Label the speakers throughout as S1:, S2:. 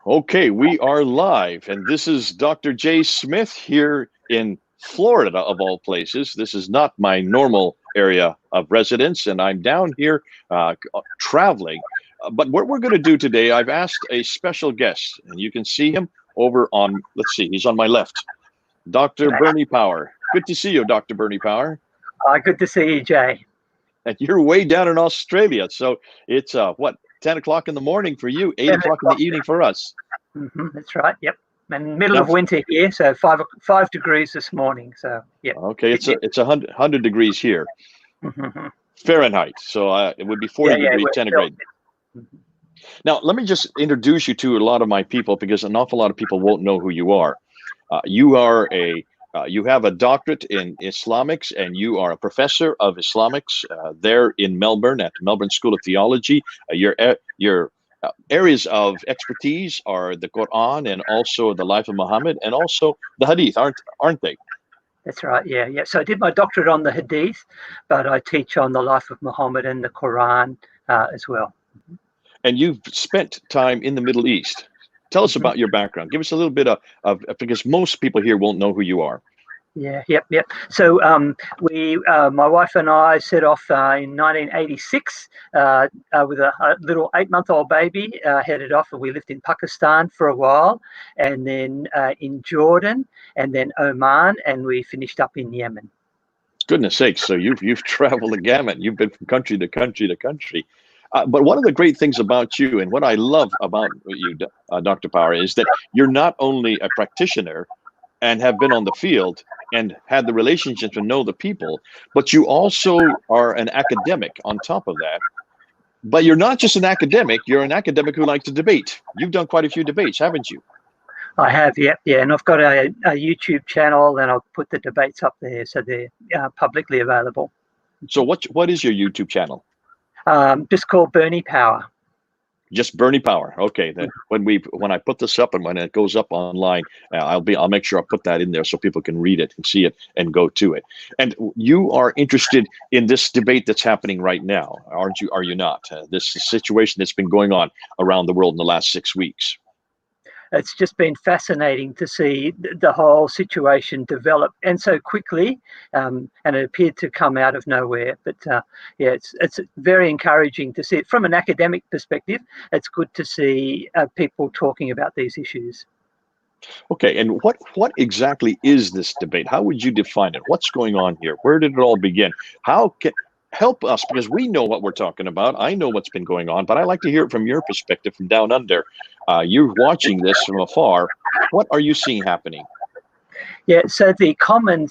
S1: Okay, we are live, and this is Dr. J. Smith here in Florida, of all places. This is not my normal area of residence, and I'm down here traveling. But what we're going to do today, I've asked a special guest, and you can see him over on, let's see, he's on my left, Dr. Bernie Power. Good to see you, Dr. Bernie Power.
S2: Good to see you, Jay.
S1: And you're way down in Australia, so it's what, 10 o'clock in the morning for you, 8 o'clock in the evening for us.
S2: That's right. Yep. And middle of winter here, so 5 degrees this morning. So yeah.
S1: Okay, it's 100 degrees here, Fahrenheit. So it would be 40 degrees centigrade. Now, let me just introduce you to a lot of my people, because an awful lot of people won't know who you are. You have a doctorate in Islamics, and you are a professor of Islamics there in Melbourne at the Melbourne School of Theology. Your areas of expertise are the Quran and also the life of Muhammad and also the Hadith, aren't they?
S2: That's right. Yeah. So I did my doctorate on the Hadith, but I teach on the life of Muhammad and the Quran as well.
S1: And you've spent time in the Middle East. Tell us about your background. Give us a little bit of because most people here won't know who you are.
S2: Yep. So my wife and I set off in 1986 with a little 8-month-old baby, headed off, and we lived in Pakistan for a while, and then in Jordan, and then Oman, and we finished up in Yemen.
S1: Goodness sakes! So you've traveled the gamut. You've been from country to country to country. But one of the great things about you, and what I love about you, Dr. Power, is that you're not only a practitioner and have been on the field and had the relationships and know the people, but you also are an academic on top of that. But you're not just an academic, you're an academic who likes to debate. You've done quite a few debates, haven't you?
S2: I have, yeah. And I've got a YouTube channel, and I'll put the debates up there so they're publicly available.
S1: So what is your YouTube channel?
S2: Just called Bernie Power.
S1: Just Bernie Power. Okay. Then when I put this up and when it goes up online, I'll make sure I put that in there so people can read it and see it and go to it. And you are interested in this debate that's happening right now, aren't you? Are you not? This situation that's been going on around the world in the last 6 weeks.
S2: It's just been fascinating to see the whole situation develop, and so quickly, and it appeared to come out of nowhere. But it's very encouraging to see it from an academic perspective. It's good to see people talking about these issues.
S1: Okay, and what exactly is this debate? How would you define it? What's going on here? Where did it all begin? How can help us, because we know what we're talking about. I know what's been going on, but I like to hear it from your perspective, from down under. You're watching this from afar. What are you seeing happening?
S2: Yeah, so the common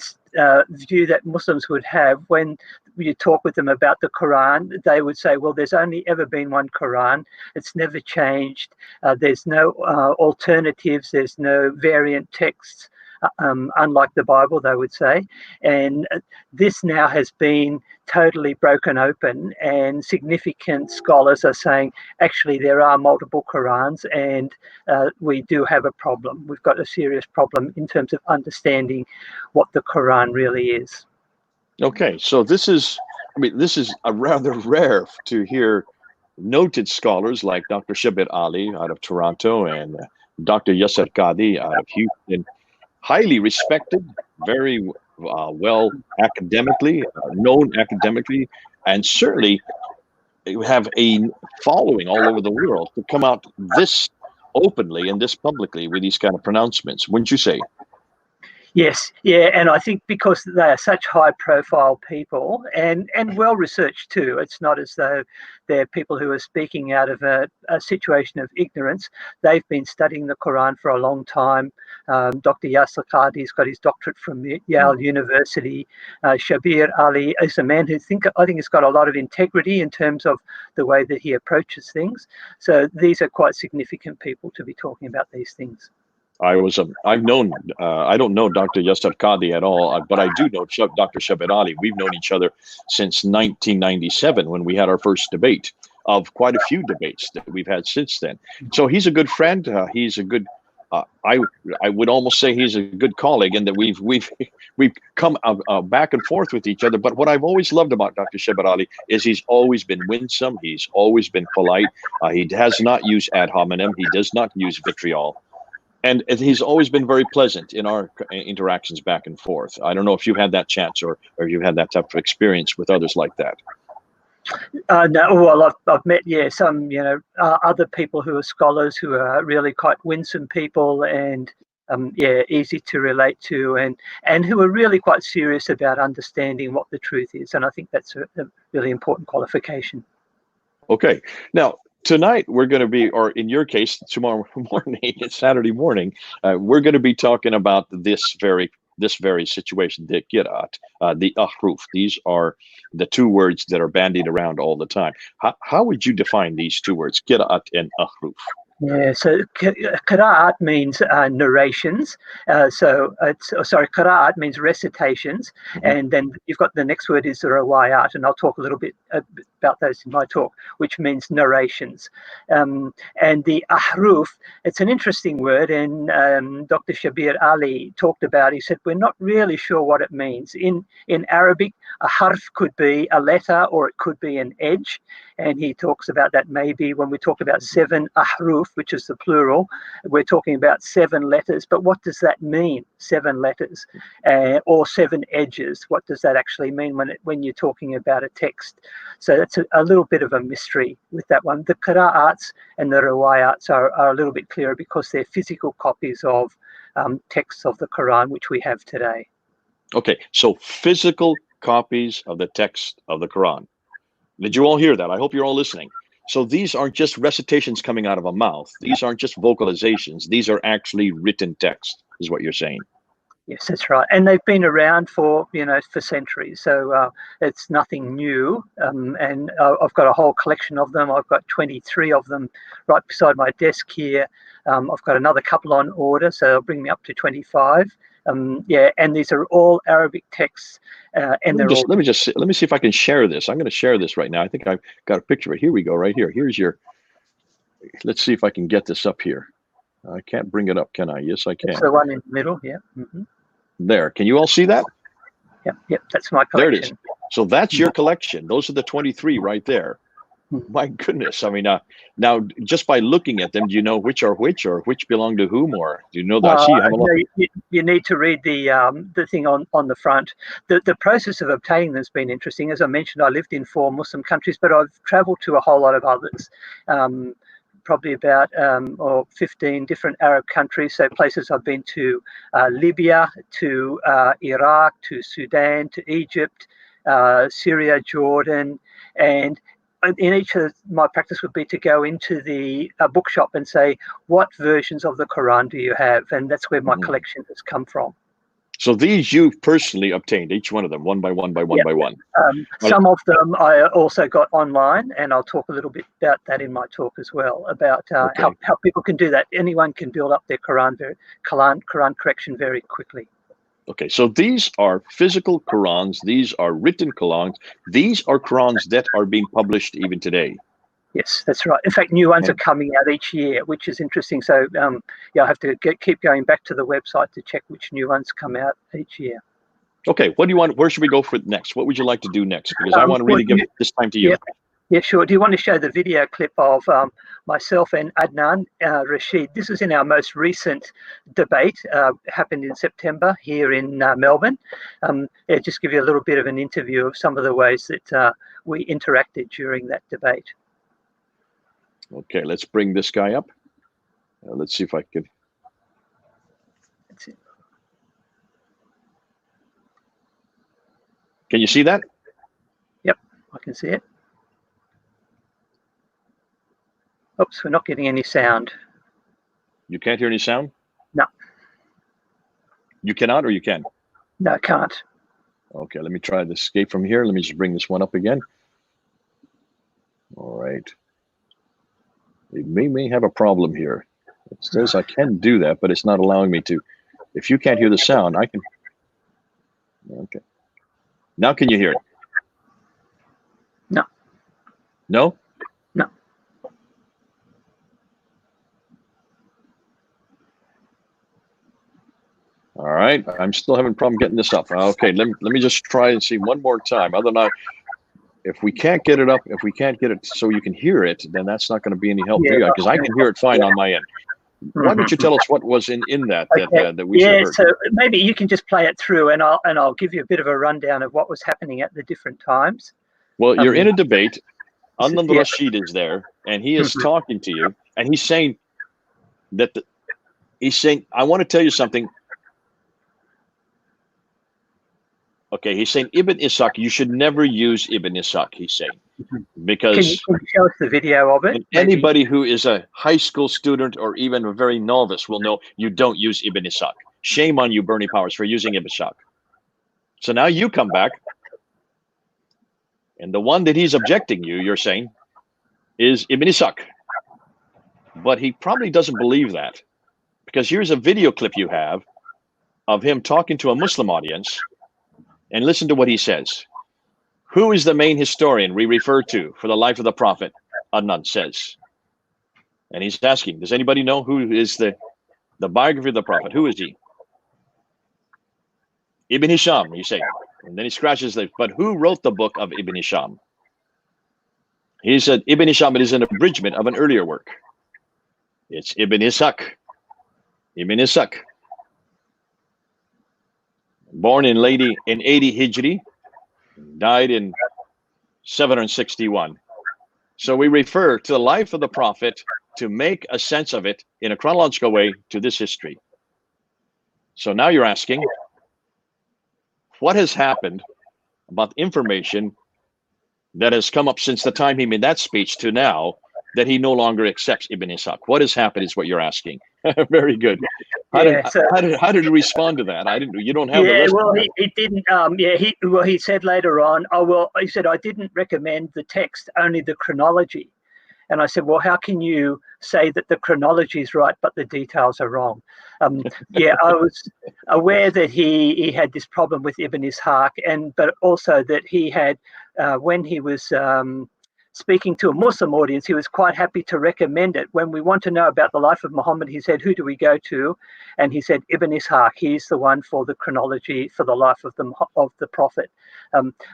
S2: view that Muslims would have when you talk with them about the Quran, they would say, well, there's only ever been one Quran. It's never changed. There's no alternatives. There's no variant texts, unlike the Bible, they would say. And this now has been totally broken open, and significant scholars are saying, actually, there are multiple Qurans, and we do have a problem. We've got a serious problem in terms of understanding what the Quran really is. Okay,
S1: so this is a rather rare to hear noted scholars like Dr. Shabir Ali out of Toronto and Dr. Yasser Qadi out of Houston, highly respected, very well academically, known academically, and certainly have a following all over the world to come out this openly and this publicly with these kind of pronouncements, wouldn't you say?
S2: Yes, yeah, and I think because they are such high-profile people and well-researched too, it's not as though they're people who are speaking out of a situation of ignorance. They've been studying the Quran for a long time. Dr. Yasser Qadi's got his doctorate from Yale University. Shabir Ali is a man who I think has got a lot of integrity in terms of the way that he approaches things. So these are quite significant people to be talking about these things.
S1: I don't know Dr. Yasser Qadi at all, but I do know Dr. Shabir Ali. We've known each other since 1997 when we had our first debate, of quite a few debates that we've had since then. So he's a good friend. He's a good I would almost say he's a good colleague, and that we've come back and forth with each other. But what I've always loved about Dr. Shebet Ali is he's always been winsome. He's always been polite. He has not used ad hominem. He does not use vitriol. And he's always been very pleasant in our interactions back and forth. I don't know if you've had that chance or you've had that type of experience with others like that.
S2: No, well, I've met, some, other people who are scholars who are really quite winsome people and, easy to relate to and who are really quite serious about understanding what the truth is. And I think that's a really important qualification.
S1: Okay. Now, tonight we're going to be, or in your case, tomorrow morning, it's Saturday morning, we're going to be talking about this very situation, the qira'at, the ahruf. These are the two words that are bandied around all the time. How would you define these two words, qira'at and ahruf?
S2: Yeah, so qira'at means narrations. Qira'at means recitations, and then you've got the next word is riwayat, and I'll talk a little bit about those in my talk, which means narrations. And the ahruf, it's an interesting word, and Dr. Shabir Ali talked about. He said we're not really sure what it means. In Arabic, a harf could be a letter or it could be an edge, and he talks about that maybe when we talk about 7 ahruf, which is the plural, we're talking about 7 letters. But what does that mean, 7 letters or 7 edges? What does that actually mean when you're talking about a text? So that's a little bit of a mystery with that one. The qira'ats and the riwayats are a little bit clearer because they're physical copies of texts of the Quran, which we have today.
S1: Okay, so physical copies of the text of the Quran. Did you all hear that? I hope you're all listening. So these aren't just recitations coming out of a mouth. These aren't just vocalizations. These are actually written text, is what you're saying.
S2: Yes, that's right. And they've been around for centuries. So it's nothing new. And I've got a whole collection of them. I've got 23 of them right beside my desk here. I've got another couple on order, so it'll bring me up to 25. And these are all Arabic texts. And
S1: let me see if I can share this. I'm going to share this right now. I think I've got a picture of it. Here we go, right here. Here's your. Let's see if I can get this up here. I can't bring it up, can I? Yes, I can.
S2: It's the one in the middle, yeah.
S1: There. Can you all see that?
S2: Yep. That's my collection.
S1: There it is. So that's your collection. Those are the 23 right there. My goodness. I mean, now just by looking at them, do you know which are which or which belong to whom, or do you know that? I see you have a lot.
S2: You need to read the thing on the front. The process of obtaining them has been interesting. As I mentioned, I lived in 4 Muslim countries, but I've traveled to a whole lot of others. Probably about 15 different Arab countries. So places I've been to Libya, to Iraq, to Sudan, to Egypt, Syria, Jordan, and in each of my practice would be to go into the bookshop and say, what versions of the Quran do you have? And that's where my collection has come from.
S1: So these you personally obtained, each one of them, one by one by one by one.
S2: Some of them I also got online, and I'll talk a little bit about that in my talk as well, about how people can do that. Anyone can build up their Quran correction very quickly.
S1: Okay, so these are physical Qurans. These are written Qurans. These are Qurans that are being published even today.
S2: Yes, that's right. In fact, new ones are coming out each year, which is interesting. So, I have to keep going back to the website to check which new ones come out each year.
S1: Okay, what do you want? Where should we go for next? What would you like to do next? Because I want to really give this time to you.
S2: Yeah, sure. Do you want to show the video clip of myself and Adnan Rashid? This is in our most recent debate, happened in September here in Melbourne. Just give you a little bit of an interview of some of the ways that we interacted during that debate.
S1: Okay, let's bring this guy up. Let's see if I can.
S2: That's it.
S1: Can you see that?
S2: Yep, I can see it. Oops, we're not getting any sound.
S1: You can't hear any sound?
S2: No.
S1: You cannot or you can?
S2: No, I can't.
S1: Okay, let me try to escape from here. Let me just bring this one up again. All right. It may have a problem here. It says I can do that, but it's not allowing me to. If you can't hear the sound, I can. Okay. Now can you hear it?
S2: No.
S1: No?
S2: No.
S1: All right, I'm still having a problem getting this up. Okay, let me just try and see one more time. Other than that, if we can't get it up, if we can't get it so you can hear it, then that's not going to be any help for you, because I can hear it fine on my end. Why don't you tell us what was in that that we should have heard?
S2: So maybe you can just play it through, and I'll give you a bit of a rundown of what was happening at the different times.
S1: Well, you're in a debate. Adnan Rashid is there, and he is talking to you, and he's saying that I want to tell you something. Okay, he's saying Ibn Ishaq, you should never use Ibn Ishaq, he's saying. Because
S2: can you show us the video of it?
S1: Anybody who is a high school student or even a very novice will know you don't use Ibn Ishaq. Shame on you, Bernie Powers, for using Ibn Ishaq. So now you come back, and the one that he's objecting you're saying, is Ibn Ishaq. But he probably doesn't believe that, because here's a video clip you have of him talking to a Muslim audience, and listen to what he says. Who is the main historian we refer to for the life of the Prophet? Adnan says. And he's asking, does anybody know who is the biography of the Prophet? Who is he? Ibn Hisham, you say. And then he scratches the, but who wrote the book of Ibn Hisham? He said, Ibn Hisham, it is an abridgment of an earlier work. It's Ibn Ishaq. Ibn Ishaq. Born in 80 Hijri, died in 761. So we refer to the life of the Prophet to make a sense of it in a chronological way to this history. So now you're asking, what has happened about information that has come up since the time he made that speech to now that he no longer accepts Ibn Ishaq? What has happened is what you're asking. Very good. How did he respond to that? You don't have the list.
S2: Well, he didn't. He said later on, he said, I didn't recommend the text, only the chronology. And I said, well, how can you say that the chronology is right, but the details are wrong? I was aware that he had this problem with Ibn Ishaq, but also that he had, when he was speaking to a Muslim audience, he was quite happy to recommend it. When we want to know about the life of Muhammad, he said, who do we go to? And he said, Ibn Ishaq, he's the one for the chronology for the life of the Prophet.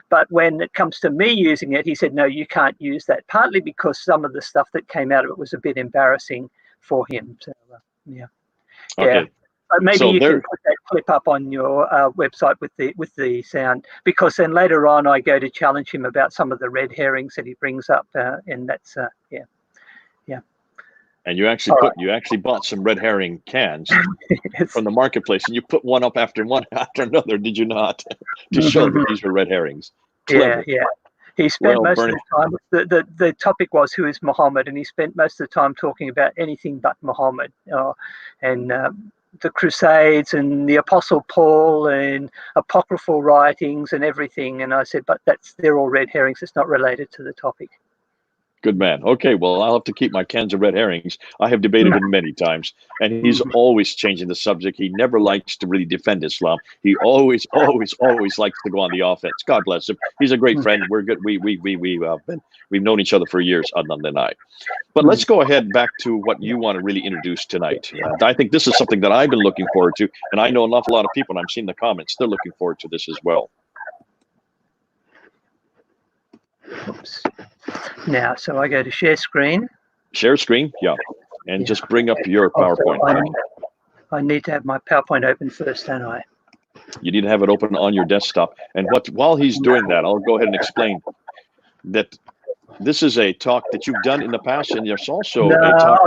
S2: But when it comes to me using it, he said, no, you can't use that, partly because some of the stuff that came out of it was a bit embarrassing for him. So,
S1: Okay.
S2: Maybe you can put that clip up on your website with the sound, because then later on I go to challenge him about some of the red herrings that he brings up, and that's
S1: And you actually bought some red herring cans from the marketplace, and you put one up after another, did you not? To show that these were red herrings. Clever.
S2: Yeah. He spent most of the time. The topic was who is Muhammad, and he spent most of the time talking about anything but Muhammad, and the Crusades and the Apostle Paul and apocryphal writings and everything. And I said, but they're all red herrings. It's not related to the topic.
S1: Good man. Okay, well, I'll have to keep my cans of red herrings. I have debated him many times, and he's always changing the subject. He never likes to really defend Islam. He always likes to go on the offense. God bless him. He's a great friend. We're good. We've known each other for years, Adnan and I. But let's go ahead back to what you want to really introduce tonight. I think this is something that I've been looking forward to, and I know an awful lot of people, and I'm seeing the comments, they're looking forward to this as well.
S2: Oops. Now, so I go to share screen.
S1: Share screen, yeah. And just bring up your PowerPoint.
S2: I need to have my PowerPoint open first, don't I?
S1: You need to have it open on your desktop. And while he's doing that, I'll go ahead and explain that this is a talk that you've done in the past, and there's also a talk.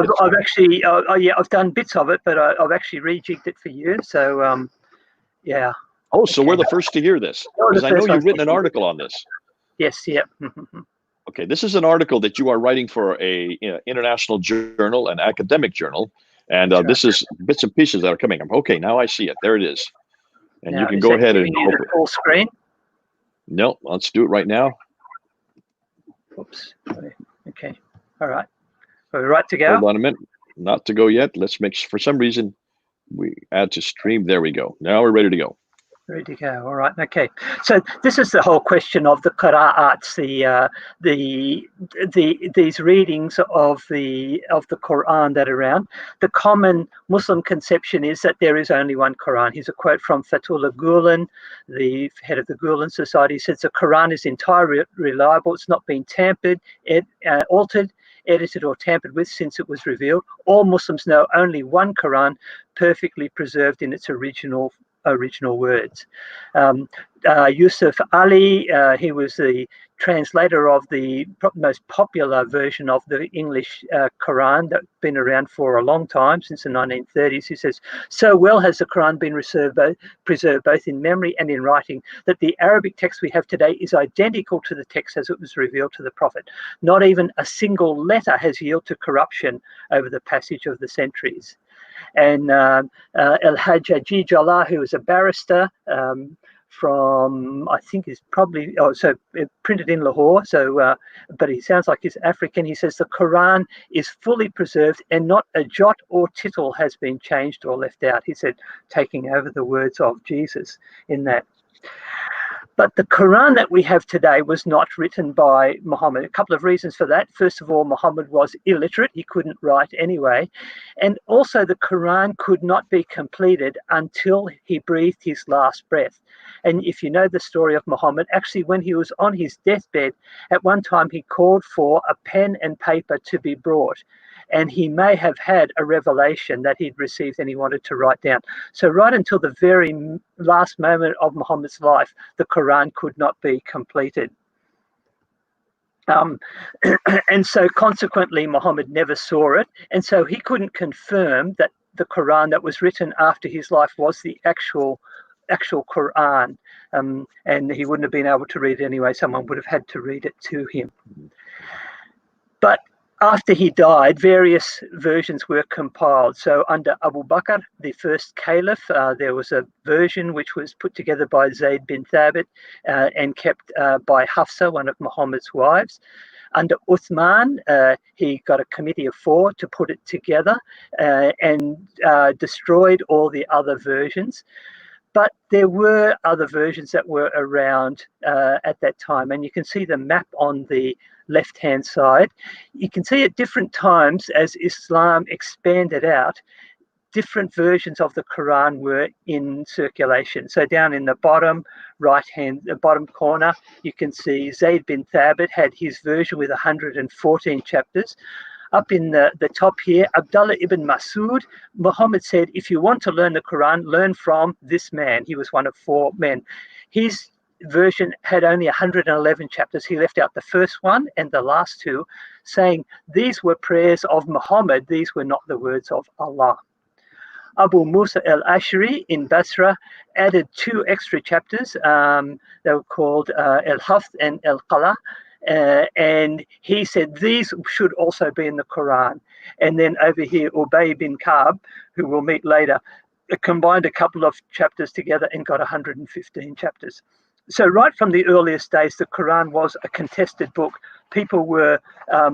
S2: I've done bits of it, but I've actually rejigged it for you. So, yeah.
S1: Oh, so we're the first to hear this, because I know you've written an article on this.
S2: Yes, yeah.
S1: Okay, this is an article that you are writing for a international journal, an academic journal, and this is bits and pieces that are coming up. Okay, now I see it. There it is. And now, you can go ahead and open it.
S2: Full screen?
S1: No, let's do it right now.
S2: Oops. Okay. All right. Are we right to go?
S1: Hold on a minute. Not to go yet. Let's make, for some reason, we add to stream. There we go. Now we're ready to go.
S2: Ready to go. All right. Okay. So this is the whole question of the qira'ats, these readings of the Quran that are around. The common Muslim conception is that there is only one Quran. Here's a quote from Fatullah Gulen, the head of the Gulen Society. He says the Quran is entirely reliable. It's not been tampered, altered, edited, or tampered with since it was revealed. All Muslims know only one Quran, perfectly preserved in its original words. Yusuf Ali, he was the translator of the most popular version of the English Quran that's been around for a long time, since the 1930s. He says, so well has the Quran been preserved both in memory and in writing that the Arabic text we have today is identical to the text as it was revealed to the Prophet. Not even a single letter has yielded to corruption over the passage of the centuries. And El-Hajjaji Jallah, who was a barrister from, I think is probably, printed in Lahore, but he sounds like he's African. He says the Quran is fully preserved and not a jot or tittle has been changed or left out. He said, taking over the words of Jesus in that. But the Quran that we have today was not written by Muhammad. A couple of reasons for that. First of all, Muhammad was illiterate. He couldn't write anyway. And also the Quran could not be completed until he breathed his last breath. And if you know the story of Muhammad, actually when he was on his deathbed, at one time he called for a pen and paper to be brought. And he may have had a revelation that he'd received and he wanted to write down. So right until the very last moment of Muhammad's life, the Quran could not be completed. And so consequently, Muhammad never saw it. And so he couldn't confirm that the Quran that was written after his life was the actual Quran. And he wouldn't have been able to read it anyway. Someone would have had to read it to him. But after he died, various versions were compiled. So under Abu Bakr, the first caliph, there was a version which was put together by Zayd bin Thabit and kept by Hafsa, one of Muhammad's wives. Under Uthman, he got a committee of 4 to put it together and destroyed all the other versions. But there were other versions that were around at that time. And you can see the map on the left-hand side. You can see at different times as Islam expanded out, different versions of the Quran were in circulation. So down in the bottom bottom corner, you can see Zayd bin Thabit had his version with 114 chapters. Up in the top here, Abdullah ibn Masud, Muhammad said, if you want to learn the Quran, learn from this man. He was one of 4 men. His version had only 111 chapters. He left out the first one and the last 2, saying these were prayers of Muhammad. These were not the words of Allah. Abu Musa al-Ashari in Basra added 2 extra chapters. They were called al-Hafs and al-Qala. And he said these should also be in the Quran. And then over here, Ubay bin Ka'b, who we'll meet later, combined a couple of chapters together and got 115 chapters. So right from the earliest days, the Quran was a contested book. People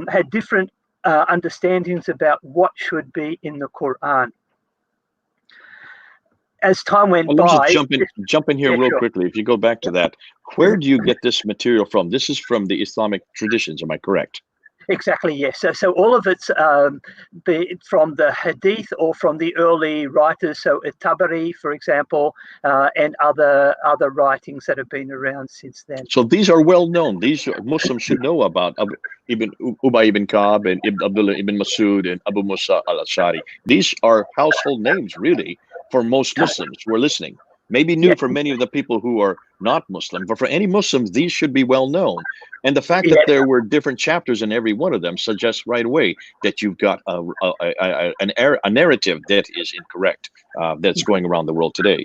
S2: had different understandings about what should be in the Quran. As time went by,
S1: just jump in here real quickly. If you go back to that, where do you get this material from? This is from the Islamic traditions, am I correct?
S2: Exactly, yes. So all of it's from the Hadith or from the early writers. So Tabari, for example, and other writings that have been around since then.
S1: So these are well known. These Muslims should know about Ubay ibn Ka'b and Abdullah ibn Masud and Abu Musa al-Ashari. These are household names, really, for most Muslims who are listening. Maybe new for many of the people who are not Muslim, but for any Muslims, these should be well known. And the fact that there were different chapters in every one of them suggests right away that you've got a narrative that is incorrect, that's going around the world today.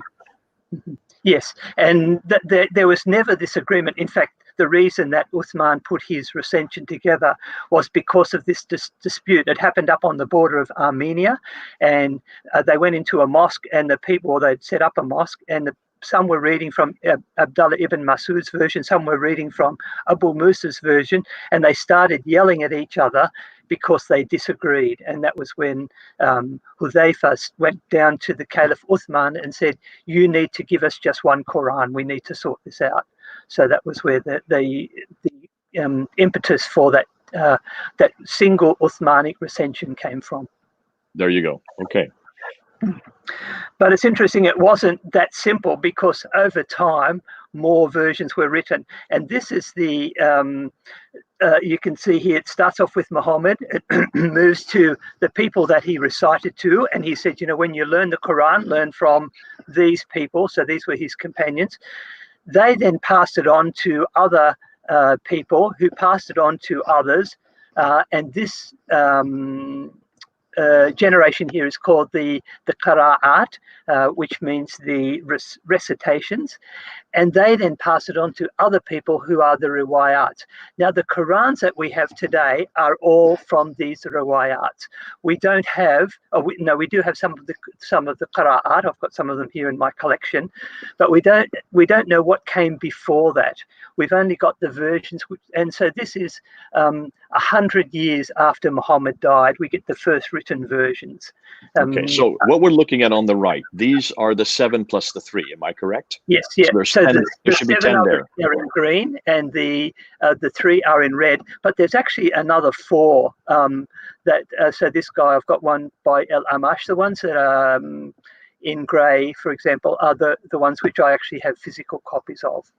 S2: Yes, and there was never this agreement. In fact, the reason that Uthman put his recension together was because of this dispute. It happened up on the border of Armenia, and they went into a mosque, and the people, or they'd set up a mosque, and some were reading from Abdullah ibn Masud's version, some were reading from Abu Musa's version, and they started yelling at each other because they disagreed. And that was when Hudhayfa went down to the Caliph Uthman and said, "You need to give us just one Quran. We need to sort this out." So that was where the impetus for that single Uthmanic recension came from.
S1: There you go. Okay.
S2: But it's interesting, it wasn't that simple, because over time more versions were written. And this is the you can see here, it starts off with Muhammad, it moves to the people that he recited to, and he said, when you learn the Quran, learn from these people. So these were his companions. They then passed it on to other people who passed it on to others, and this generation here is called the qira'at, which means the recitations, and they then pass it on to other people who are the riwayat. Now, the Qurans that we have today are all from these riwayat. We don't have, we do have some of the qira'at. I've got some of them here in my collection, but we don't know what came before that. We've only got the versions, and so this is 100 years after Muhammad died. We get the first written versions.
S1: Okay, so what we're looking at on the right, these are the 7 plus the 3. Am I correct?
S2: Yes, yes.
S1: So there should be 10 there.
S2: They're in green, and the 3 are in red. But there's actually another 4. So this guy, I've got one by El Amash. The ones that are in grey, for example, are the ones which I actually have physical copies of.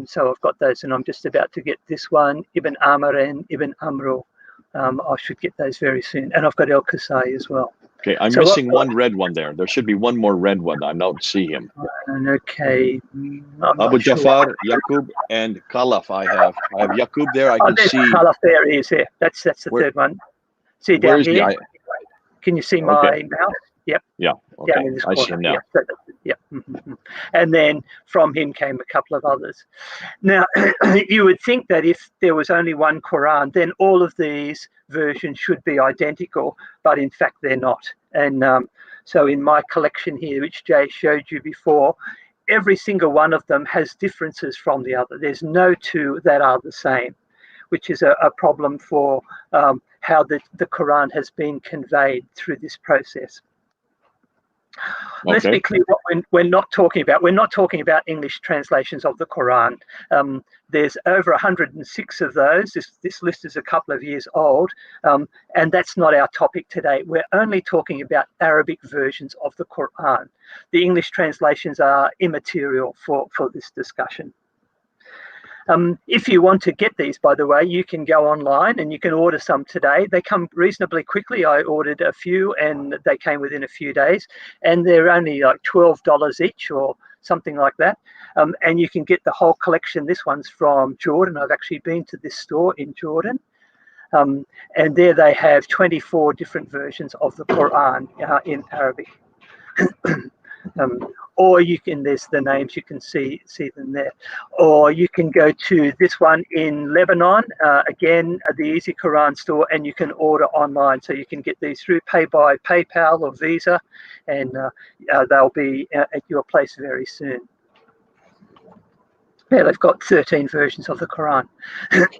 S2: So I've got those, and I'm just about to get this one, Ibn Amr and Ibn Amro. I should get those very soon. And I've got El Qasai as well.
S1: Okay, I'm missing one red one there. There should be one more red one. I don't see him.
S2: Okay.
S1: Abu Jafar, Yaqub, and Khalaf. I have Yaqub there. I can see.
S2: Khalaf there. He is here. That's the third one. See down here? Can you see my mouse? Yep.
S1: Yeah. Okay. I see him now.
S2: Yeah. And then from him came a couple of others. Now, you would think that if there was only one Quran, then all of these versions should be identical, but in fact they're not. And so in my collection here, which Jay showed you before, every single one of them has differences from the other. There's no 2 that are the same, which is a problem for how the Quran has been conveyed through this process. Okay. Let's be clear what we're not talking about. We're not talking about English translations of the Quran. There's over 106 of those. This list is a couple of years old, and that's not our topic today. We're only talking about Arabic versions of the Quran. The English translations are immaterial for this discussion. If you want to get these, by the way, you can go online and you can order some today. They come reasonably quickly. I ordered a few and they came within a few days, and they're only like $12 each or something like that. And you can get the whole collection. This one's from Jordan. I've actually been to this store in Jordan. And there they have 24 different versions of the Quran in Arabic. Or you can, there's the names, you can see them there. Or you can go to this one in Lebanon, again, the Easy Quran store, and you can order online. So you can get these through by PayPal or Visa, and they'll be at your place very soon. Yeah, they've got 13 versions of the Quran.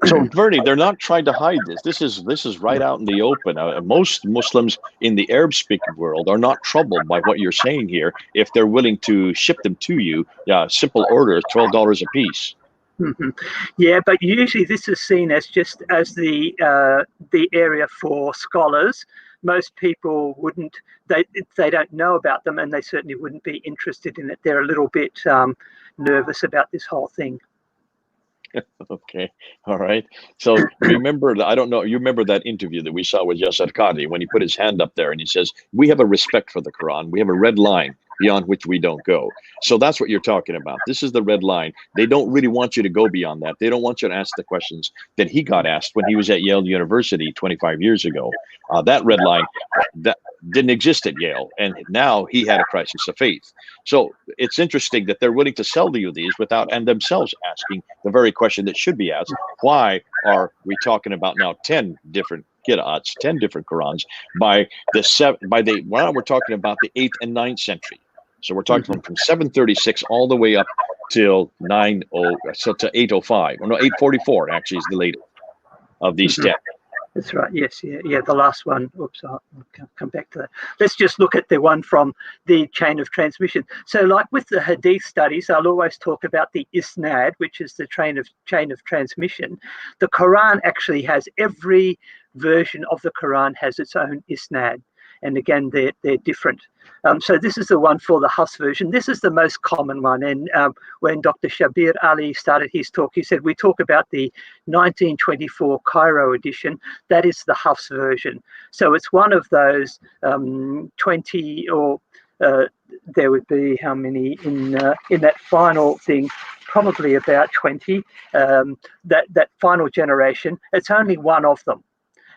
S1: So, Bernie, they're not trying to hide this. This is right out in the open. Most Muslims in the Arab-speaking world are not troubled by what you're saying here if they're willing to ship them to you. Yeah, simple order, $12 a piece.
S2: Mm-hmm. Yeah, but usually this is seen as just as the area for scholars. Most people wouldn't, they don't know about them, and they certainly wouldn't be interested in it. They're a little bit nervous about this whole thing.
S1: Okay, all right. So remember, I don't know, you remember that interview that we saw with Yasser Qadhi when he put his hand up there and he says, we have a respect for the Quran. We have a red line beyond which we don't go. So that's what you're talking about. This is the red line. They don't really want you to go beyond that. They don't want you to ask the questions that he got asked when he was at Yale University 25 years ago. That red line that didn't exist at Yale, and now he had a crisis of faith. So it's interesting that they're willing to sell to you these without and themselves asking the very question that should be asked: why are we talking about now 10 different qira'ats, 10 different Qurans now we're talking about the 8th and 9th century? So we're talking from 736 all the way up till 805. Or no, 844 actually is the latest of these 10.
S2: That's right. Yes. Yeah. The last one. Oops. I'll come back to that. Let's just look at the one from the chain of transmission. So, like with the Hadith studies, I'll always talk about the isnad, which is the chain of transmission. The Quran actually has every version of the Quran has its own isnad, and again, they're different. So this is the one for the Hafs version. This is the most common one. And when Dr. Shabir Ali started his talk, he said, we talk about the 1924 Cairo edition. That is the Hafs version. So it's one of those 20 or there would be how many in that final thing? Probably about 20. That final generation. It's only one of them.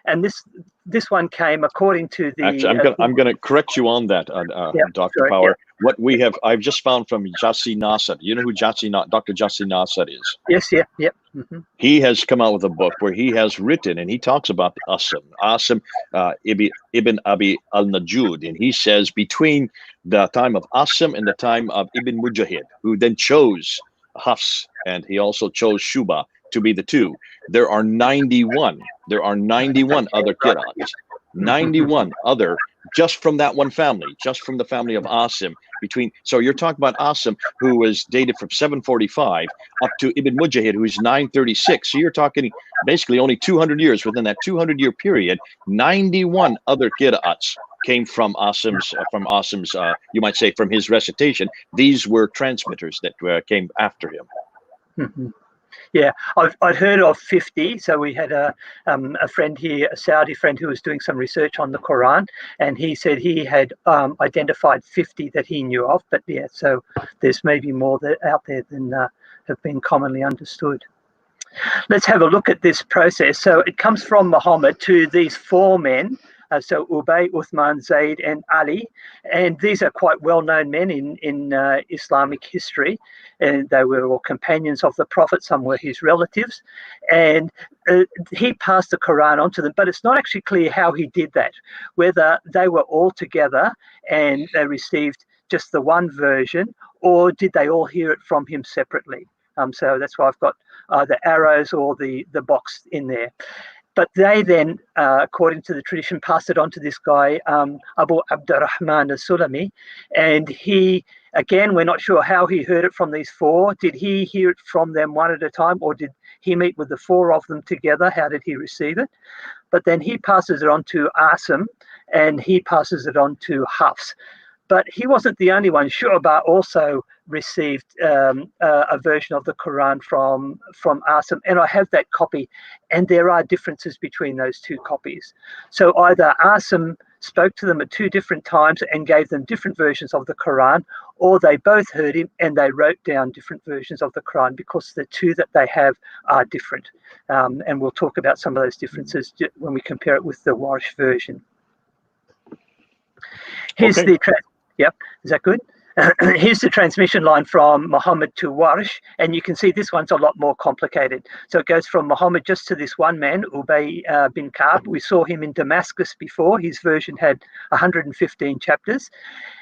S2: And this one came according to the.
S1: Actually, I'm going to correct you on that, Dr. Power. Yeah. What I've just found from Jassi Nasser. You know who Dr. Jassi Nasser is?
S2: Yes, yeah.
S1: He has come out with a book where he has written, and he talks about Asim Ibn Abi al-Najud, and he says between the time of Asim and the time of Ibn Mujahid, who then chose Hafs, and he also chose Shuba to be the two. There are 91 other qira'ats, 91 other just from that one family, just from the family of Asim. So you're talking about Asim, who was dated from 745 up to Ibn Mujahid, who's 936. So you're talking basically only 200 years. Within that 200-year period, 91 other qira'ats came from Asim's, you might say, from his recitation. These were transmitters that came after him.
S2: Yeah, I'd heard of 50. So we had a friend here, a Saudi friend, who was doing some research on the Quran, and he said he had identified 50 that he knew of. But yeah, so there's maybe more out there than have been commonly understood. Let's have a look at this process. So it comes from Muhammad to these four men. So Ubay, Uthman, Zayd, and Ali, and these are quite well-known men in Islamic history, and they were all companions of the Prophet. Some were his relatives, and he passed the Quran on to them. But it's not actually clear how he did that, whether they were all together and they received just the one version, or did they all hear it from him separately? So that's why I've got the arrows or the box in there. But they then, according to the tradition, passed it on to this guy, Abu Abdurrahman al-Sulami. And he, again, we're not sure how he heard it from these four. Did he hear it from them one at a time, or did he meet with the four of them together? How did he receive it? But then he passes it on to Asim, and he passes it on to Hafs. But he wasn't the only one. Shu'bah also received a version of the Quran from Asim, and I have that copy, and there are differences between those two copies. So either Asim spoke to them at two different times and gave them different versions of the Quran, or they both heard him and they wrote down different versions of the Quran, because the two that they have are different. And we'll talk about some of those differences when we compare it with the Warsh version. Here's the Yep, is that good? Here's the transmission line from Muhammad to Warsh, and you can see this one's a lot more complicated. So it goes from Muhammad just to this one man, Ubay bin Ka'b. We saw him in Damascus before. His version had 115 chapters.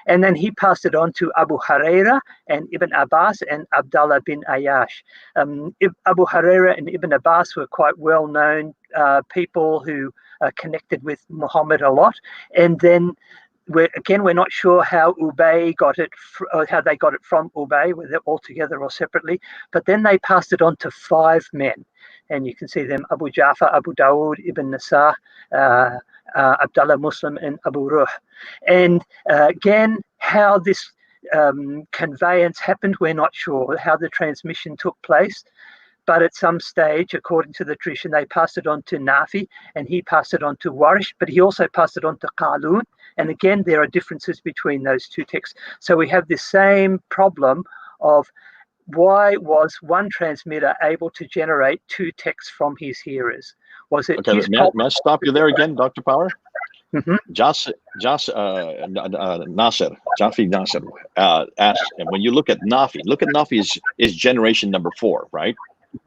S2: And then he passed it on to Abu Huraira and Ibn Abbas and Abdullah bin Ayyash. Abu Huraira and Ibn Abbas were quite well-known people who connected with Muhammad a lot. And then we're not sure how Ubay got it, or how they got it from Ubay, whether all together or separately. But then they passed it on to five men, and you can see them: Abu Ja'far, Abu Dawood, Ibn Nasa, Abdullah Muslim, and Abu Ruh. And again, how this conveyance happened, we're not sure. How the transmission took place. But at some stage, according to the tradition, they passed it on to Nafi, and he passed it on to Warsh, but he also passed it on to Qalun. And again, there are differences between those two texts. So we have this same problem of why was one transmitter able to generate two texts from his hearers? Was it?
S1: Okay, may I stop you there again, Dr. Power?
S2: Mm-hmm.
S1: Jafi Nasser asked, and when you look at Nafi is generation number 4, right?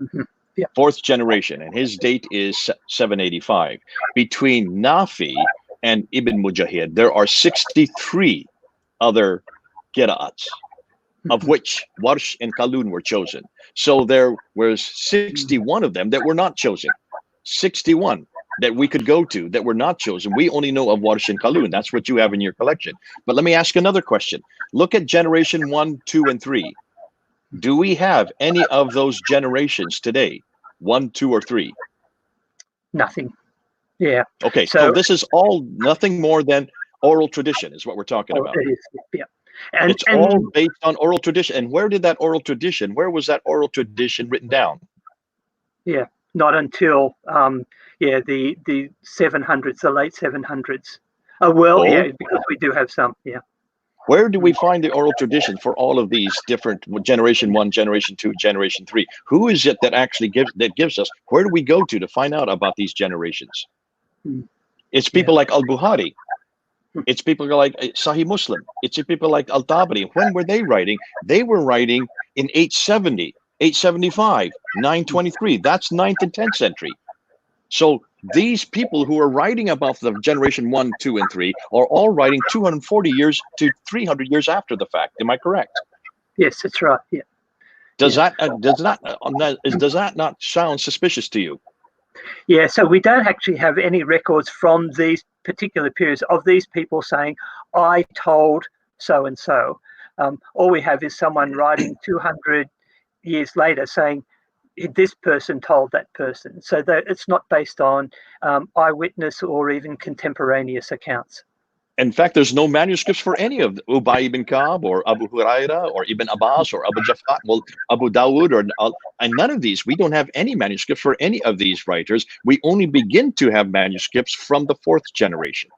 S2: Mm-hmm. Yeah.
S1: 4th generation, and his date is 785. Between Nafi and Ibn Mujahid, there are 63 other qira'ats, of which Warsh and Qalun were chosen. So there was 61 of them that were not chosen. 61 that we could go to that were not chosen. We only know of Warsh and Qalun. That's what you have in your collection. But let me ask another question. Look at generation 1, 2, and 3. Do we have any of those generations today? 1, 2, or 3?
S2: Nothing. Yeah.
S1: Okay, so this is all nothing more than oral tradition is what we're talking about.
S2: It is, yeah. And
S1: it's all based on oral tradition. And where did that oral tradition, where was that oral tradition written down?
S2: Yeah, not until the 700s, the late 700s. Yeah, because we do have some, yeah.
S1: Where do we find the oral tradition for all of these different generation 1, generation 2, generation 3? Who is it that actually gives us? Where do we go to find out about these generations? It's people like Al-Bukhari. It's people like Sahih Muslim. It's people like Al-Tabari. When were they writing? They were writing in 870, 875, 923. That's 9th and 10th century. So these people who are writing about the generation 1, 2, and 3 are all writing 240 years to 300 years after the fact. Am I correct?
S2: Yes, that's right. Yeah.
S1: Does that not sound suspicious to you?
S2: Yeah. So we don't actually have any records from these particular periods of these people saying, "I told so and so." All we have is someone writing 200 years later saying, this person told that person. So that it's not based on eyewitness or even contemporaneous accounts.
S1: In fact, there's no manuscripts for any of Ubay ibn Ka'b or Abu Huraira or Ibn Abbas or Abu Jafar, Abu Dawud, and none of these. We don't have any manuscripts for any of these writers. We only begin to have manuscripts from the 4th generation.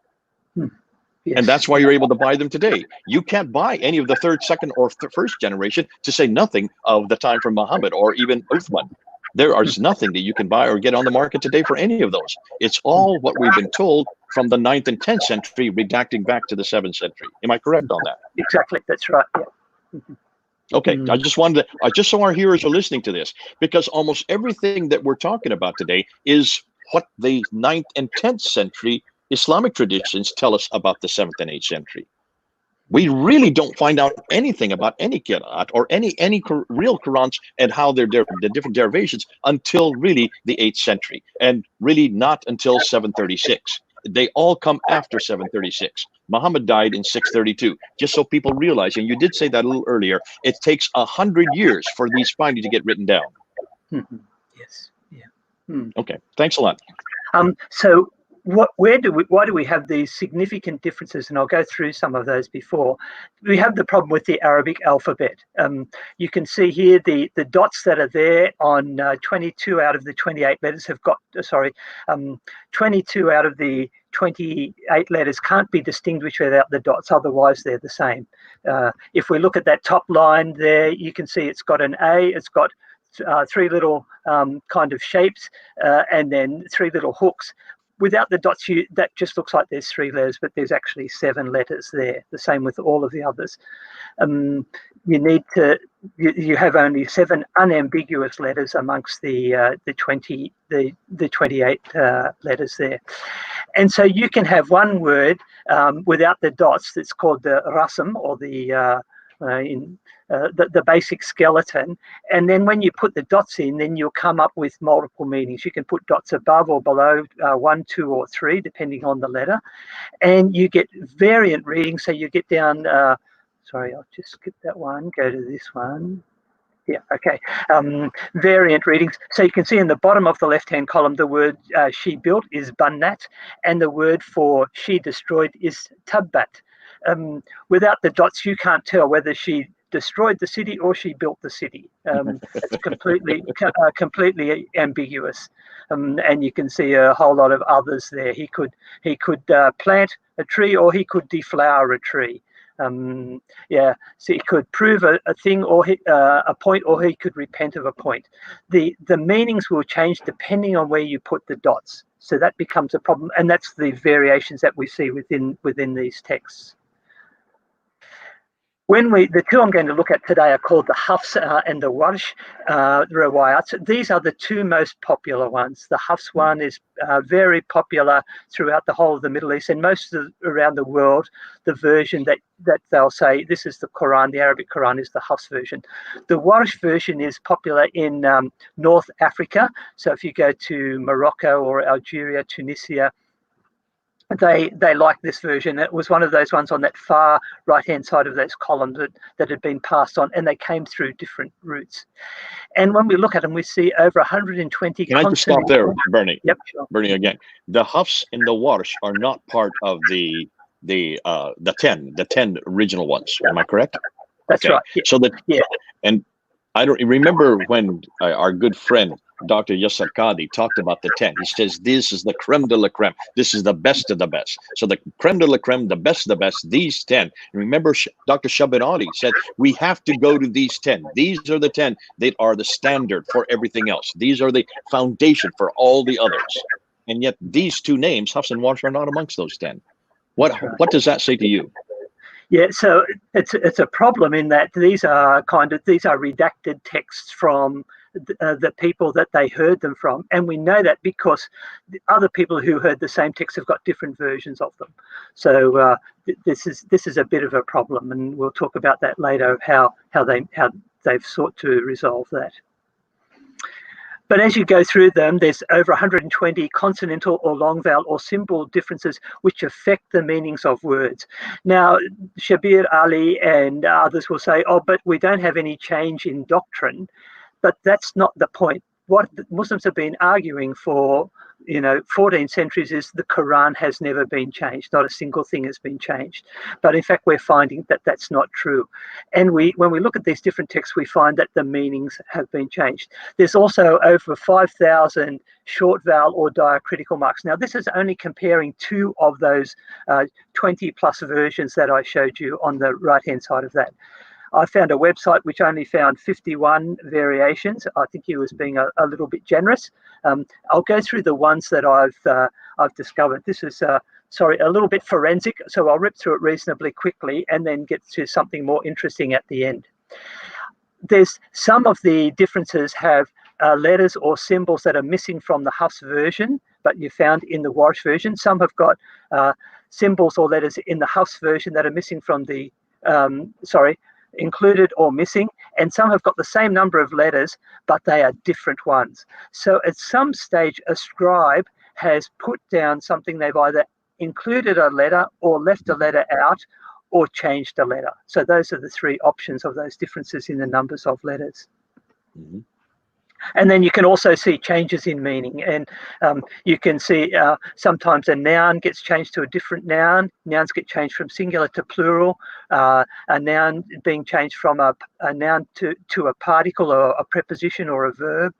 S1: Yes. And that's why you're able to buy them today. You can't buy any of the 3rd, 2nd, or 1st generation, to say nothing of the time from Muhammad or even Uthman. There is nothing that you can buy or get on the market today for any of those. It's all what we've been told from the 9th and 10th century, redacting back to the 7th century. Am I correct on that?
S2: Exactly. That's right. Yeah.
S1: Okay. I just so our hearers are listening to this, because almost everything that we're talking about today is what the 9th and 10th century Islamic traditions tell us about the 7th and 8th century. We really don't find out anything about any qira'at or any real Qur'ans and how the different derivations until really the 8th century, and really not until 736. They all come after 736. Muhammad died in 632. Just so people realize, and you did say that a little earlier, it takes 100 years for these finally to get written down.
S2: Yes. Yeah.
S1: Okay. Thanks a lot.
S2: So why do we have these significant differences? And I'll go through some of those before. We have the problem with the Arabic alphabet. You can see here the dots that are there on 22 out of the 28 letters have got, 22 out of the 28 letters can't be distinguished without the dots, otherwise they're the same. If we look at that top line there, you can see it's got an A, it's got 3 little kind of shapes, and then 3 little hooks. Without the dots, that just looks like there's 3 letters, but there's actually 7 letters there. The same with all of the others. You have only 7 unambiguous letters amongst the 28 letters there, and so you can have one word without the dots that's called the rasm, or the basic skeleton, and then when you put the dots in, then you'll come up with multiple meanings. You can put dots above or below 1, 2, or 3, depending on the letter, and you get variant readings. So you get down. Sorry, I'll just skip that one. Go to this one. Yeah, okay. Variant readings. So you can see in the bottom of the left-hand column, the word she built is bannat, and the word for she destroyed is tabbat. Without the dots, you can't tell whether she destroyed the city or she built the city. It's completely ambiguous, and you can see a whole lot of others there. He could plant a tree, or he could deflower a tree. So he could prove a thing, or a point, or he could repent of a point. The meanings will change depending on where you put the dots. So that becomes a problem, and that's the variations that we see within these texts. The two I'm going to look at today are called the Hafs and the Warsh riwayats. These are the two most popular ones. The Hafs one is very popular throughout the whole of the Middle East and around the world. The version that they'll say this is the Quran, the Arabic Quran, is the Hafs version. The Warsh version is popular in North Africa. So if you go to Morocco or Algeria, Tunisia, they like this version. It was one of those ones on that far right-hand side of those columns that had been passed on, and they came through different routes. And when we look at them, we see over 120.
S1: Can I just stop there, Bernie?
S2: Yep, sure.
S1: Bernie, again, the Hafs and the Warsh are not part of the 10 original ones. Am I correct?
S2: That's right. Yeah.
S1: So and I don't remember when our good friend Dr. Yasser Qadhi talked about the 10. He says this is the creme de la creme. This is the best of the best. So the creme de la creme, the best of the best, these 10. Remember, Dr. Shabir Ali said we have to go to these 10. These are the 10 that are the standard for everything else. These are the foundation for all the others. And yet these two names, Hafs and Warsh, are not amongst those 10. What does that say to you?
S2: Yeah, so it's a problem in that these are redacted texts from the people that they heard them from, and we know that because the other people who heard the same text have got different versions of them. So this is a bit of a problem, and we'll talk about that later. How they've sought to resolve that. But as you go through them, there's over 120 consonantal or long vowel or symbol differences which affect the meanings of words. Now, Shabir Ali and others will say, oh, but we don't have any change in doctrine. But that's not the point. What Muslims have been arguing for, 14 centuries is the Quran has never been changed. Not a single thing has been changed. But in fact, we're finding that that's not true. And when we look at these different texts, we find that the meanings have been changed. There's also over 5,000 short vowel or diacritical marks. Now, this is only comparing two of those 20 plus versions that I showed you on the right-hand side of that. I found a website which only found 51 variations. I think he was being a little bit generous. I'll go through the ones that I've discovered. This is a little bit forensic, so I'll rip through it reasonably quickly and then get to something more interesting at the end. There's some of the differences have letters or symbols that are missing from the Hafs version, but you found in the Warsh version. Some have got symbols or letters in the Hafs version that are missing from the included or missing, and some have got the same number of letters, but they are different ones. So at some stage, a scribe has put down something. They've either included a letter or left a letter out or changed a letter. So those are the three options of those differences in the numbers of letters. Mm-hmm. And then you can also see changes in meaning, and you can see sometimes a noun gets changed to a different noun. Nouns get changed from singular to plural. A noun being changed from a noun to a particle or a preposition or a verb.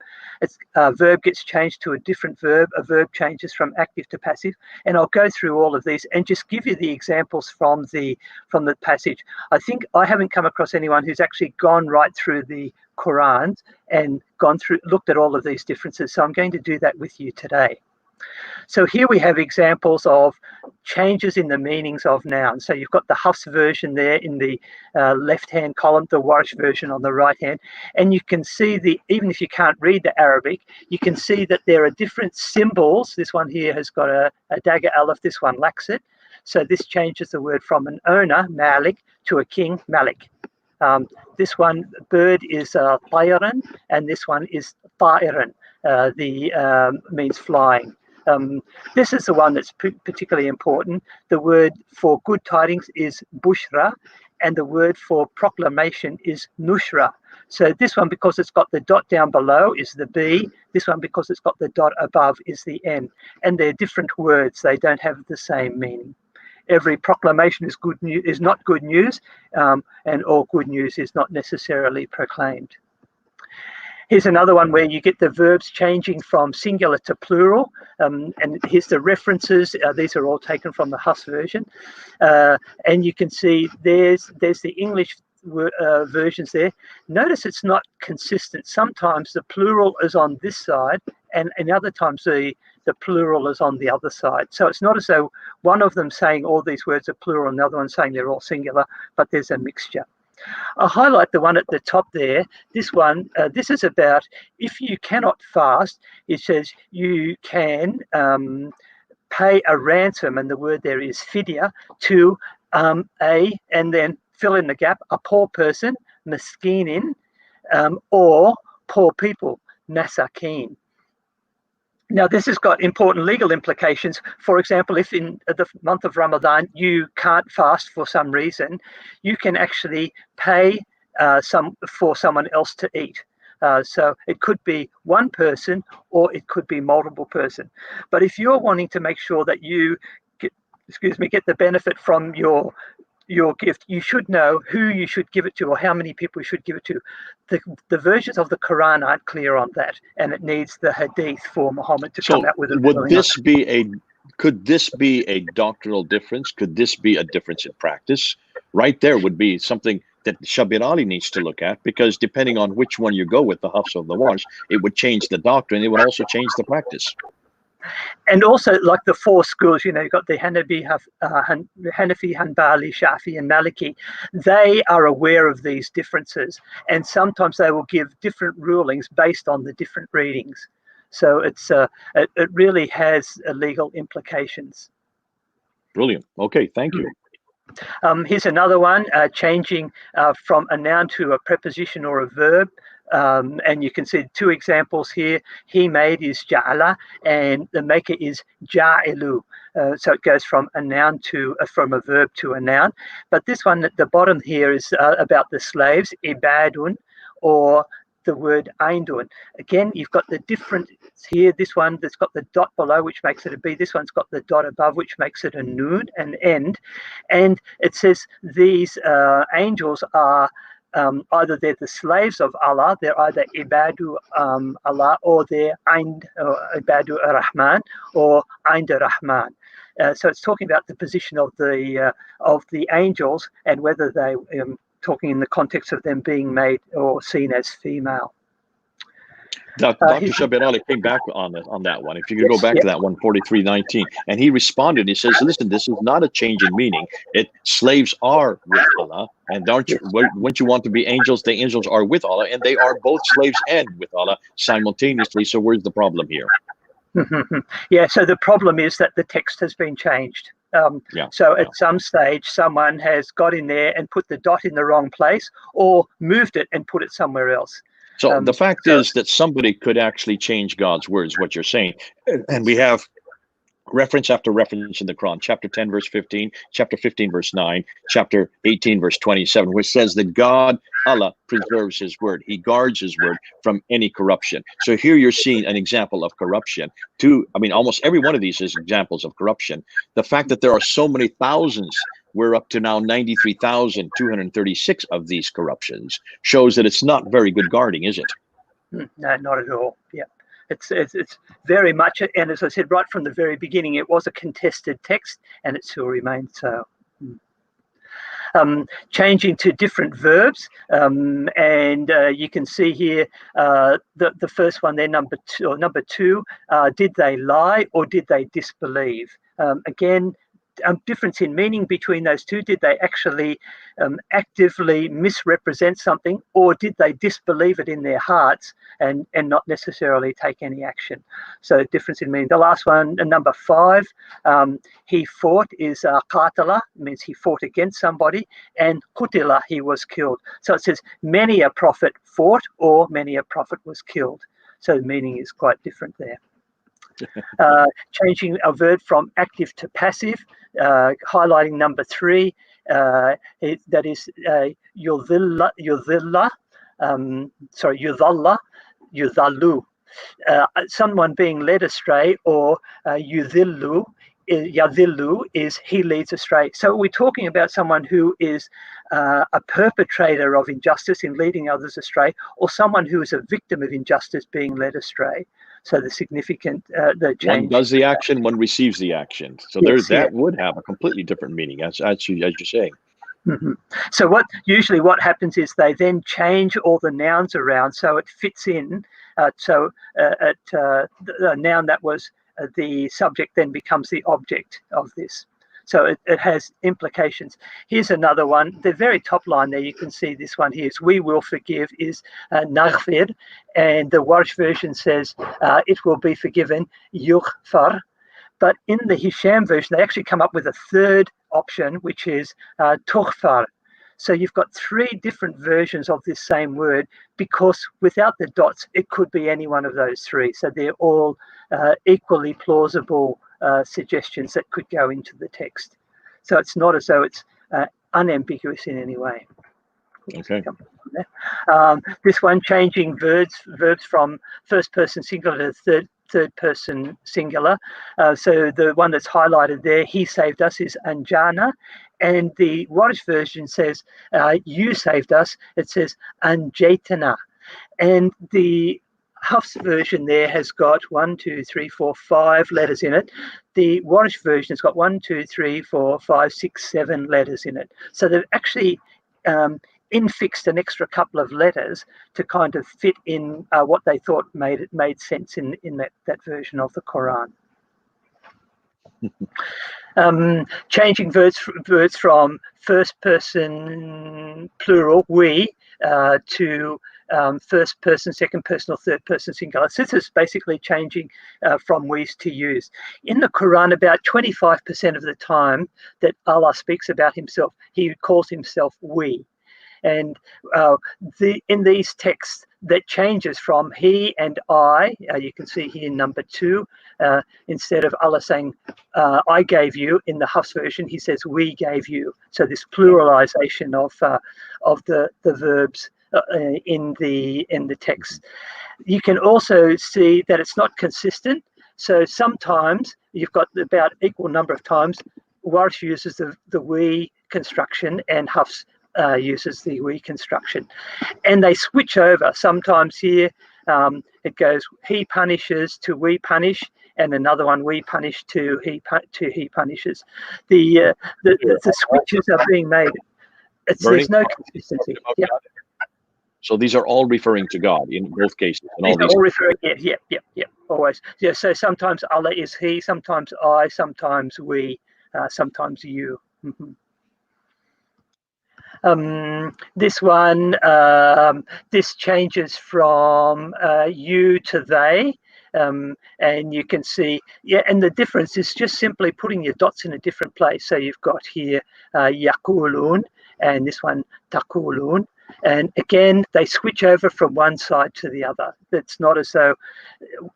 S2: A verb gets changed to a different verb. A verb changes from active to passive. And I'll go through all of these and just give you the examples from the passage. I think I haven't come across anyone who's actually gone right through the Qur'ans and looked at all of these differences. So I'm going to do that with you today. So here we have examples of changes in the meanings of nouns. So you've got the Hafs version there in the left-hand column, the Warsh version on the right hand, and you can see even if you can't read the Arabic, you can see that there are different symbols. This one here has got a dagger aleph, this one lacks it. So this changes the word from an owner, Malik, to a king, Malik. This one, bird, is tayran, and this one is ta'iran, means flying. This is the one that's particularly important. The word for good tidings is bushra, and the word for proclamation is nushra. So this one, because it's got the dot down below, is the B. This one, because it's got the dot above, is the N. And they're different words. They don't have the same meaning. Every proclamation is not good news, and all good news is not necessarily proclaimed. Here's another one where you get the verbs changing from singular to plural, and here's the references. These are all taken from the Hafs version, and you can see there's the English versions there. Notice it's not consistent. Sometimes the plural is on this side, and other times the plural is on the other side. So it's not as though one of them saying all these words are plural and the other one saying they're all singular, but there's a mixture. I'll highlight the one at the top there. This one, this is about if you cannot fast, it says you can pay a ransom, and the word there is fidya, to and then fill in the gap, a poor person, miskinin, or poor people, masakin. Now, this has got important legal implications. For example, if in the month of Ramadan you can't fast for some reason, you can actually pay for someone else to eat. So it could be one person or it could be multiple person. But if you're wanting to make sure that you get the benefit from your gift, you should know who you should give it to or how many people you should give it to. The versions of the Quran aren't clear on that, and it needs the hadith for Muhammad to come out with a
S1: would this be could this be a doctrinal difference? Could this be a difference in practice? Right there would be something that Shabir Ali needs to look at, because depending on which one you go with, the Hafs or the Warsh, it would change the doctrine. It would also change the practice.
S2: And also, like the four schools, you've got the Hanafi, Hanbali, Shafi, and Maliki. They are aware of these differences, and sometimes they will give different rulings based on the different readings. So it really has legal implications.
S1: Brilliant. Okay, thank you.
S2: Here's another one, changing from a noun to a preposition or a verb. And you can see two examples here. He made is ja'ala, and the maker is ja'ilu. So it goes from a noun from a verb to a noun. But this one at the bottom here is about the slaves, ibadun, or the word aindun. Again, you've got the different here. This one that's got the dot below, which makes it a B. This one's got the dot above, which makes it a noon, an end. And it says these angels are either they're the slaves of Allah, they're either ibadu Allah, or they're ibadu Rahman or Aind Rahman. So it's talking about the position of the angels and whether they talking in the context of them being made or seen as female.
S1: Dr. Shabir Ali came back on that one. If you could go back to that one, 43:19, and he responded. He says, "Listen, this is not a change in meaning. Slaves are with Allah, and don't you want to be angels? The angels are with Allah, and they are both slaves and with Allah simultaneously. So where's the problem here?"
S2: Yeah. So the problem is that the text has been changed. So at some stage, someone has got in there and put the dot in the wrong place, or moved it and put it somewhere else.
S1: So the fact is that somebody could actually change God's words, what you're saying. And we have reference after reference in the Quran, chapter 10, verse 15, chapter 15, verse 9, chapter 18, verse 27, which says that God, Allah, preserves his word. He guards his word from any corruption. So here you're seeing an example of corruption. Almost every one of these is examples of corruption. The fact that there are so many thousands, we're up to now 93,236 of these corruptions, shows that it's not very good guarding, is it?
S2: No, not at all. Yeah. It's very much, and as I said right from the very beginning, it was a contested text, and it still remains so. Changing to different verbs, and you can see here the first one there, number two, did they lie or did they disbelieve? Again, difference in meaning between those two. Did they actually actively misrepresent something, or did they disbelieve it in their hearts and not necessarily take any action? So difference in meaning. The last one, number 5, he fought is qatala, means he fought against somebody, and qutila, he was killed. So it says many a prophet fought or many a prophet was killed. So the meaning is quite different there. Changing a verb from active to passive, highlighting number 3, that is yudhalla, yudhallu, someone being led astray, or yadhillu is he leads astray. So we're talking about someone who is a perpetrator of injustice in leading others astray, or someone who is a victim of injustice being led astray. So the significant the change.
S1: One does the action, one receives the action. So that would have a completely different meaning, as you're saying.
S2: Mm-hmm. So what happens is they then change all the nouns around so it fits in. The noun that was the subject then becomes the object of this. So it has implications. Here's another one. The very top line there, you can see this one here is we will forgive is naghfir, and the Warsh version says it will be forgiven, yughfar. But in the Hisham version, they actually come up with a third option, which is tughfar. So you've got three different versions of this same word, because without the dots, it could be any one of those three. So they're all equally plausible suggestions that could go into the text. So it's not as though it's unambiguous in any way.
S1: Okay.
S2: This one, changing verbs from first person singular to third person singular. So the one that's highlighted there, he saved us, is anjana. And the Warsh version says, you saved us. It says anjaytana. And the Hafs version there has got 1, 2, 3, 4, 5 letters in it. The Warsh version has got 1, 2, 3, 4, 5, 6, 7 letters in it. So they've actually infixed an extra couple of letters to kind of fit in what they thought made sense in that version of the Quran. Changing verbs from first person plural, we, to first person, second person, or third person singular. So this is basically changing from we's to you's. In the Quran, about 25% of the time that Allah speaks about himself, he calls himself we. And in these texts, that changes from he and I. You can see here number 2, instead of Allah saying, I gave you, in the Hafs version, he says, we gave you. So this pluralization of the verbs in the text. You can also see that it's not consistent. So sometimes you've got about equal number of times Warsh uses the we construction and Hafs uses the we construction, and they switch over. Sometimes here it goes he punishes to we punish, and another one we punish to he punishes. The switches are being made. There's no consistency. Yeah.
S1: So these are all referring to God in both cases.
S2: These are all referring. Yeah. Always. Yeah. So sometimes Allah is he, sometimes I, sometimes we, sometimes you. Mm-hmm. This one, this changes from you to they, and you can see, and the difference is just simply putting your dots in a different place. So you've got here yaqulun, and this one taqulun, and again they switch over from one side to the other. It's not as though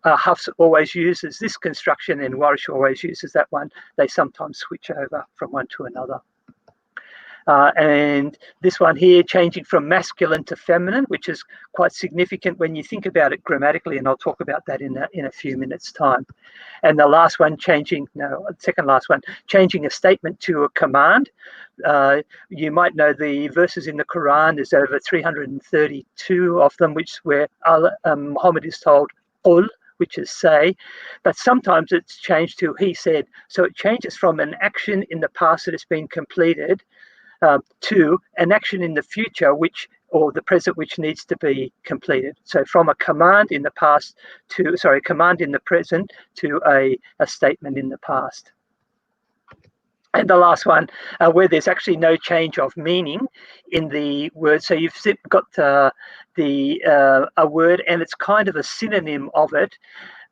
S2: Hafs always uses this construction and Warsh always uses that one. They sometimes switch over from one to another. And this one here, changing from masculine to feminine, which is quite significant when you think about it grammatically, and I'll talk about that in a few minutes' time. And the last one, changing a statement to a command. You might know the verses in the Quran, there's over 332 of them, where Muhammad is told, qul, which is say, but sometimes it's changed to he said. So it changes from an action in the past that has been completed to an action in the future or the present which needs to be completed. So from a command in the past command in the present to a statement in the past. And the last one, where there's actually no change of meaning in the word. So you've got a word and it's kind of a synonym of it,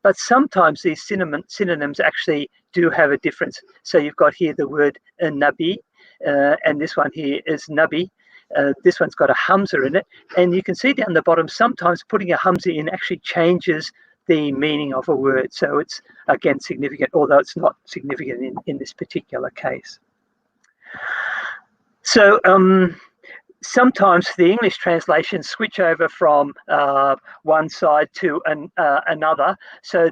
S2: but sometimes these synonyms actually do have a difference. So you've got here the word nabi, and this one here is nabi. This one's got a hamza in it, and you can see down the bottom sometimes putting a hamza in actually changes the meaning of a word. So it's again significant, although it's not significant in this particular case. So sometimes the English translations switch over from one side to another. So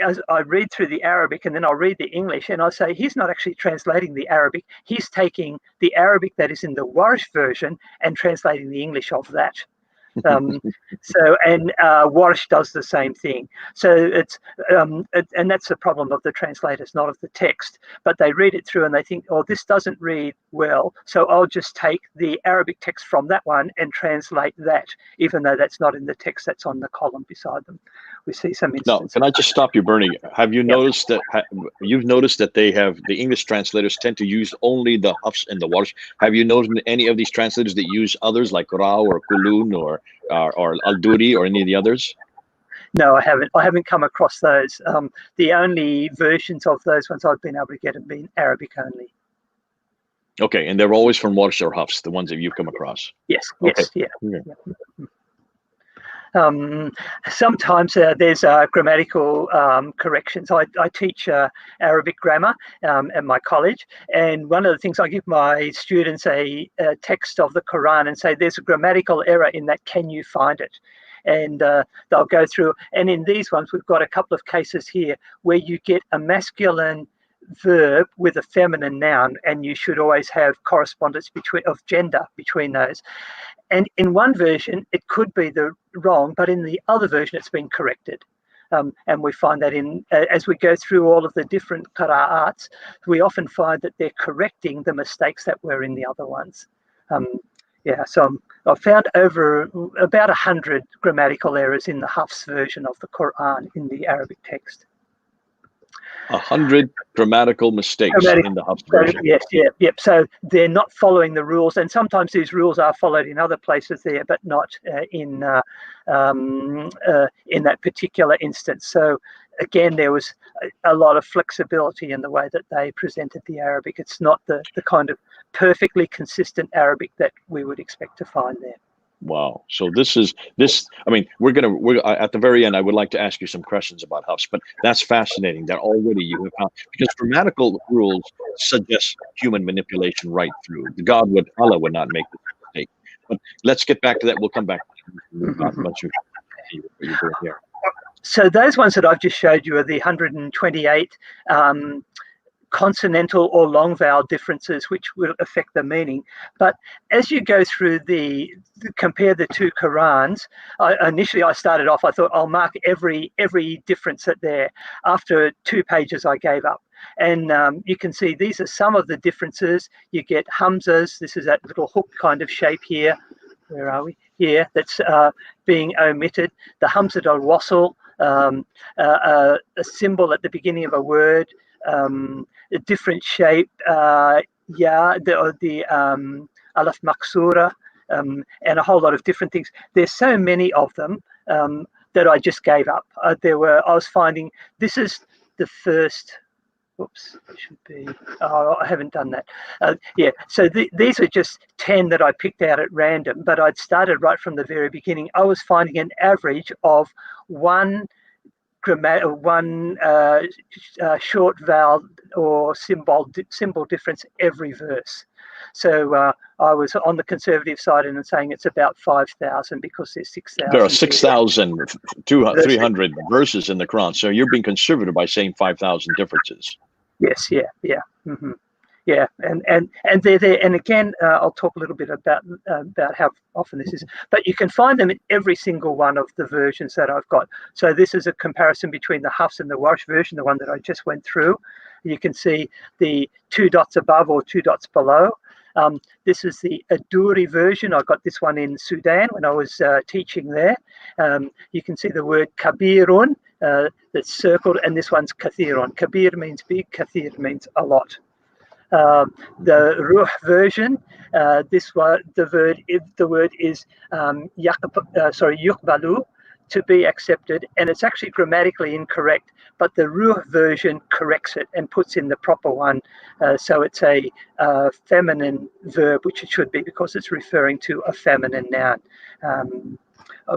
S2: as I read through the Arabic and then I'll read the English, and I'll say he's not actually translating the Arabic. He's taking the Arabic that is in the Warsh version and translating the English of that. Warsh does the same thing. So it's and that's the problem of the translators, not of the text. But they read it through and they think, oh, this doesn't read well, so I'll just take the Arabic text from that one and translate that, even though that's not in the text that's on the column beside them. we see some
S1: Now,
S2: instances.
S1: can I just stop you, Bernie? Have you
S2: Yep.
S1: noticed that you've noticed that they have the English translators tend to use only the Hafs and the Warsh? Have you noticed any of these translators that use others like Rao or Kulun or Al-Duri or any of the others?
S2: No, I haven't. I haven't come across those. The only versions of those ones I've been able to get have been Arabic only.
S1: Okay, and they're always from Warsh or Hafs, the ones that you've come across.
S2: Yes,
S1: Okay.
S2: yes, yeah. Sometimes there's grammatical corrections. I teach Arabic grammar at my college, and one of the things I give my students a text of the Quran and say, there's a grammatical error in that, can you find it? And they'll go through, and in these ones we've got a couple of cases here where you get a masculine verb with a feminine noun, and you should always have correspondence of gender between those. And in one version, it could be the wrong, but in the other version, it's been corrected. And we find that as we go through all of the different qira'ats, we often find that they're correcting the mistakes that were in the other ones. So I've found over about 100 grammatical errors in the Hafs version of the Quran in the Arabic text.
S1: 100 grammatical mistakes in the Hafs version.
S2: Yes, yep. So they're not following the rules, and sometimes these rules are followed in other places there, but not in that particular instance. So again, there was a lot of flexibility in the way that they presented the Arabic. It's not the kind of perfectly consistent Arabic that we would expect to find there.
S1: Wow. So this. I mean, we're at the very end. I would like to ask you some questions about Hafs, but that's fascinating that already you have, because grammatical rules suggest human manipulation right through. Allah would not make this mistake. But let's get back to that. We'll come back once you what you're doing here.
S2: So those ones that I've just showed you are the 128 consonantal or long vowel differences which will affect the meaning. But as you go through compare the two Qurans, initially I started off, I thought I'll mark every difference that there. After 2 pages I gave up. And you can see these are some of the differences. You get hamzas. This is that little hook kind of shape here. Where are we? Here, that's being omitted. The hamzat al-wasl, a symbol at the beginning of a word, a different shape, the alaf maksura, and a whole lot of different things. There's so many of them that I just gave up. I was finding, this is the first. Oops, it should be. Oh, I haven't done that. So these are just 10 that I picked out at random, but I'd started right from the very beginning. I was finding an average of one short vowel or symbol difference every verse. So I was on the conservative side and saying it's about 5,000 because there's 6,000.
S1: There are 6,300 verses in the Quran. So you're being conservative by saying 5,000 differences.
S2: Yes, yeah. Mm-hmm. Yeah, and they're there. And again, I'll talk a little bit about how often this is. But you can find them in every single one of the versions that I've got. So this is a comparison between the Hafs and the Warsh version, the one that I just went through. You can see the 2 dots above or 2 dots below. This is the Aduri version. I got this one in Sudan when I was teaching there. You can see the word kabirun that's circled, and this one's kathirun. Kabir means big, kathir means a lot. The Ruh version, the word is yuqbalu, to be accepted, and it's actually grammatically incorrect, but the Ruh version corrects it and puts in the proper one. So it's a feminine verb, which it should be because it's referring to a feminine noun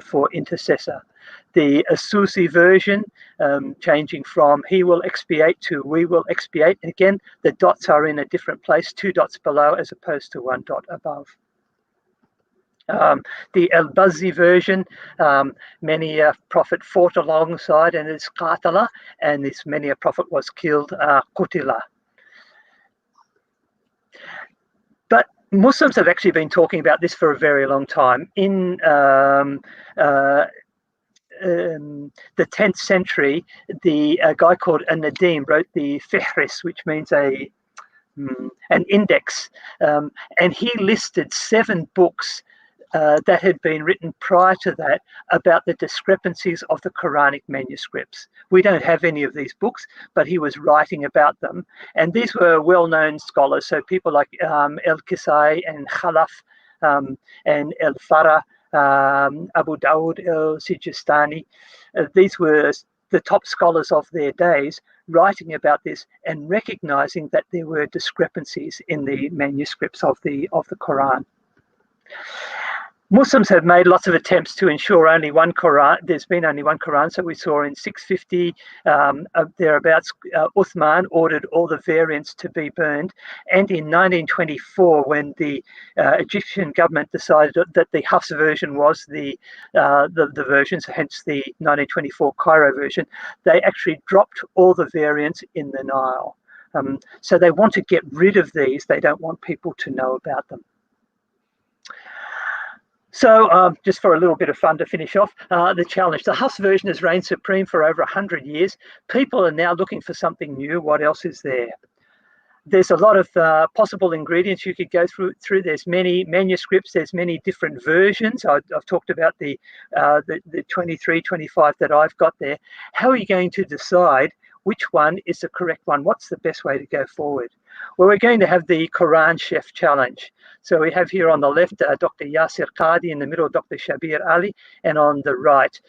S2: for intercessor. The Asusi version, changing from he will expiate to we will expiate. And again, the dots are in a different place, 2 dots below as opposed to 1 dot above. The Al-Bazzi version, many a prophet fought alongside, and it's qatala, and this many a prophet was killed, qutila. But Muslims have actually been talking about this for a very long time. In the 10th century, a guy called An-Nadim wrote the Fihris, which means an index, and he listed 7 books that had been written prior to that about the discrepancies of the Quranic manuscripts. We don't have any of these books, but he was writing about them. And these were well-known scholars, so people like El-Kisai and Khalaf and El-Farah, Abu Dawud el-Sijistani. These were the top scholars of their days writing about this and recognizing that there were discrepancies in the manuscripts of the Quran. Muslims have made lots of attempts to ensure only one Quran. There's been only one Quran. So we saw in 650 thereabouts, Uthman ordered all the variants to be burned. And in 1924, when the Egyptian government decided that the Hafs version was the version, so hence the 1924 Cairo version, they actually dropped all the variants in the Nile. So they want to get rid of these. They don't want people to know about them. So just for a little bit of fun to finish off, the challenge. The Hafs version has reigned supreme for over 100 years. People are now looking for something new. What else is there? There's a lot of possible ingredients you could go through. There's many manuscripts. There's many different versions. I've talked about the 23, 25 that I've got there. How are you going to decide which one is the correct one? What's the best way to go forward? Well, we're going to have the Quran Chef Challenge. So we have here on the left Dr. Yasir Qadi, in the middle Dr. Shabir Ali, and on the right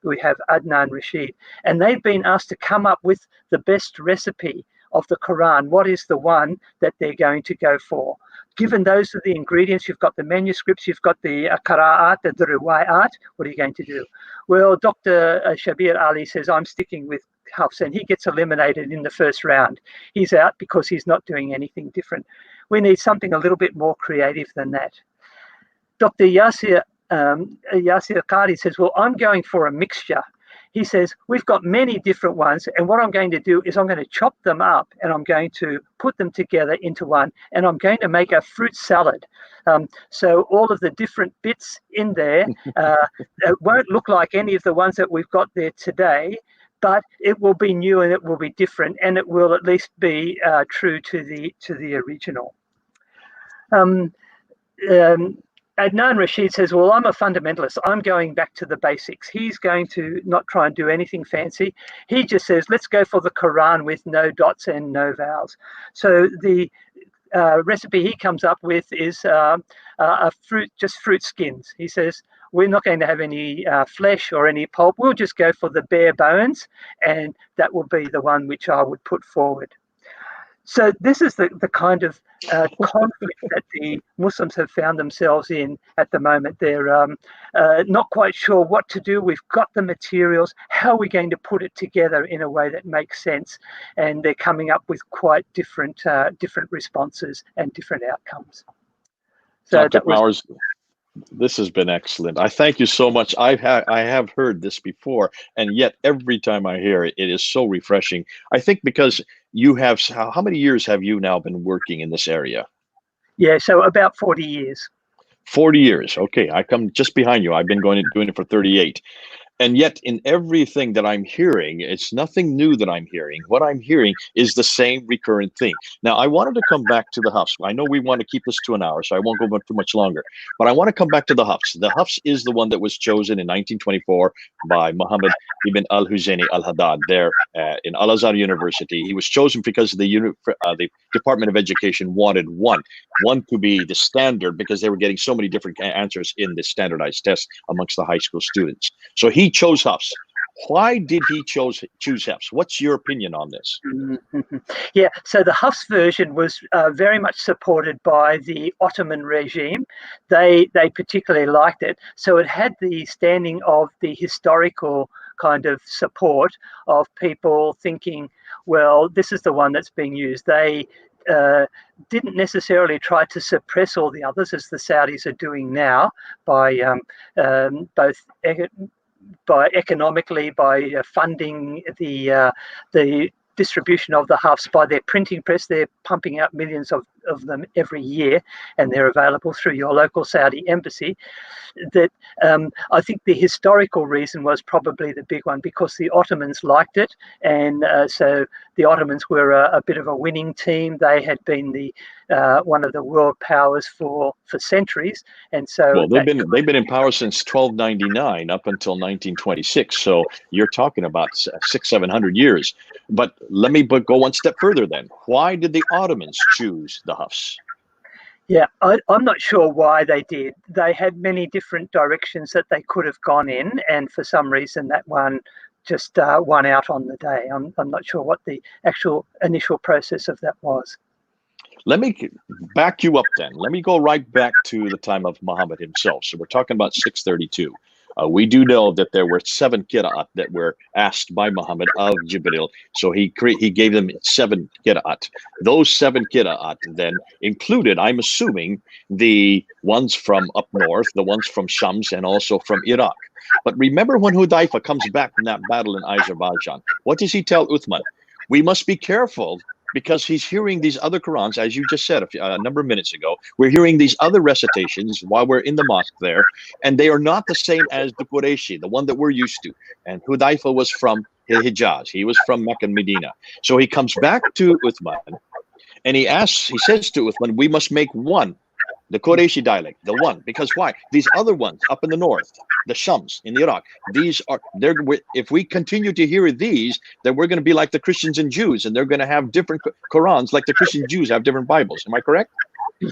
S2: we have Adnan Rashid. And they've been asked to come up with the best recipe of the Quran. What is the one that they're going to go for? Given those are the ingredients, you've got the manuscripts, you've got the qira'at, the riwayat, what are you going to do? Well, Dr. Shabir Ali says, I'm sticking with Hafs, and he gets eliminated in the first round. He's out because he's not doing anything different. We need something a little bit more creative than that. Dr. Yasir Qadi says, well, I'm going for a mixture. He says, we've got many different ones, and what I'm going to do is I'm going to chop them up and I'm going to put them together into one, and I'm going to make a fruit salad. So all of the different bits in there won't look like any of the ones that we've got there today, but it will be new and it will be different, and it will at least be true to the original. Adnan Rashid says, well, I'm a fundamentalist. I'm going back to the basics. He's going to not try and do anything fancy. He just says, let's go for the Quran with no dots and no vowels. So the recipe he comes up with is just fruit skins. He says, we're not going to have any flesh or any pulp. We'll just go for the bare bones, and that will be the one which I would put forward. So this is the kind of conflict that the Muslims have found themselves in at the moment. They're not quite sure what to do. We've got the materials. How are we going to put it together in a way that makes sense? And they're coming up with quite different responses and different outcomes. So
S1: Dr. Mowers, this has been excellent. I thank you so much. I have heard this before, and yet every time I hear it, it is so refreshing. I think because you have, how many years have you now been working in this area?
S2: Yeah, so about 40 years.
S1: 40 years. Okay, I come just behind you. I've been doing it for 38. And yet in everything that I'm hearing, it's nothing new that I'm hearing. What I'm hearing is the same recurrent thing. Now, I wanted to come back to the Hafs. I know we want to keep this to an hour, so I won't go too much longer. But I want to come back to the Hafs. The Hafs is the one that was chosen in 1924 by Muhammad ibn al-Huzayni al-Haddad there in Al-Azhar University. He was chosen because the Department of Education wanted one to be the standard, because they were getting so many different answers in the standardized test amongst the high school students. So he chose Hafs. Why did he choose Hafs? What's your opinion on this?
S2: Yeah, so the Hafs version was very much supported by the Ottoman regime. They particularly liked it. So it had the standing of the historical kind of support of people thinking, well, this is the one that's being used. They didn't necessarily try to suppress all the others, as the Saudis are doing now, by economically, by funding the distribution of the Hafs by their printing press. They're pumping out millions of of them every year, and they're available through your local Saudi embassy. That I think the historical reason was probably the big one, because the Ottomans liked it, and so the Ottomans were a bit of a winning team. They had been the one of the world powers for centuries, and so
S1: well, they've been in power since 1299 up until 1926. So you're talking about 600-700 years. But let me go one step further. Then, why did the Ottomans choose the Hafs?
S2: Yeah, I'm not sure why they did. They had many different directions that they could have gone in, and for some reason that one just won out on the day. I'm not sure what the actual initial process of that was.
S1: Let me back you up then. Let me go right back to the time of Muhammad himself. So we're talking about 632. We do know that there were 7 qira'at that were asked by Muhammad of Jibril. So he gave them 7 qira'at. Those 7 qira'at then included, I'm assuming, the ones from up north, the ones from Shams, and also from Iraq. But remember when Hudayfa comes back from that battle in Azerbaijan, what does he tell Uthman? We must be careful, because he's hearing these other Qur'ans, as you just said a number of minutes ago. We're hearing these other recitations while we're in the mosque there, and they are not the same as the Qurayshi, the one that we're used to. And Hudayfa was from Hijaz. He was from Mecca and Medina. So he comes back to Uthman, and he says to Uthman, we must make one, the Qurayshi dialect, the one. Because why? These other ones up in the north, the Shams in Iraq, if we continue to hear these, then we're going to be like the Christians and Jews, and they're going to have different Qur'ans like the Christian Jews have different Bibles. Am I correct?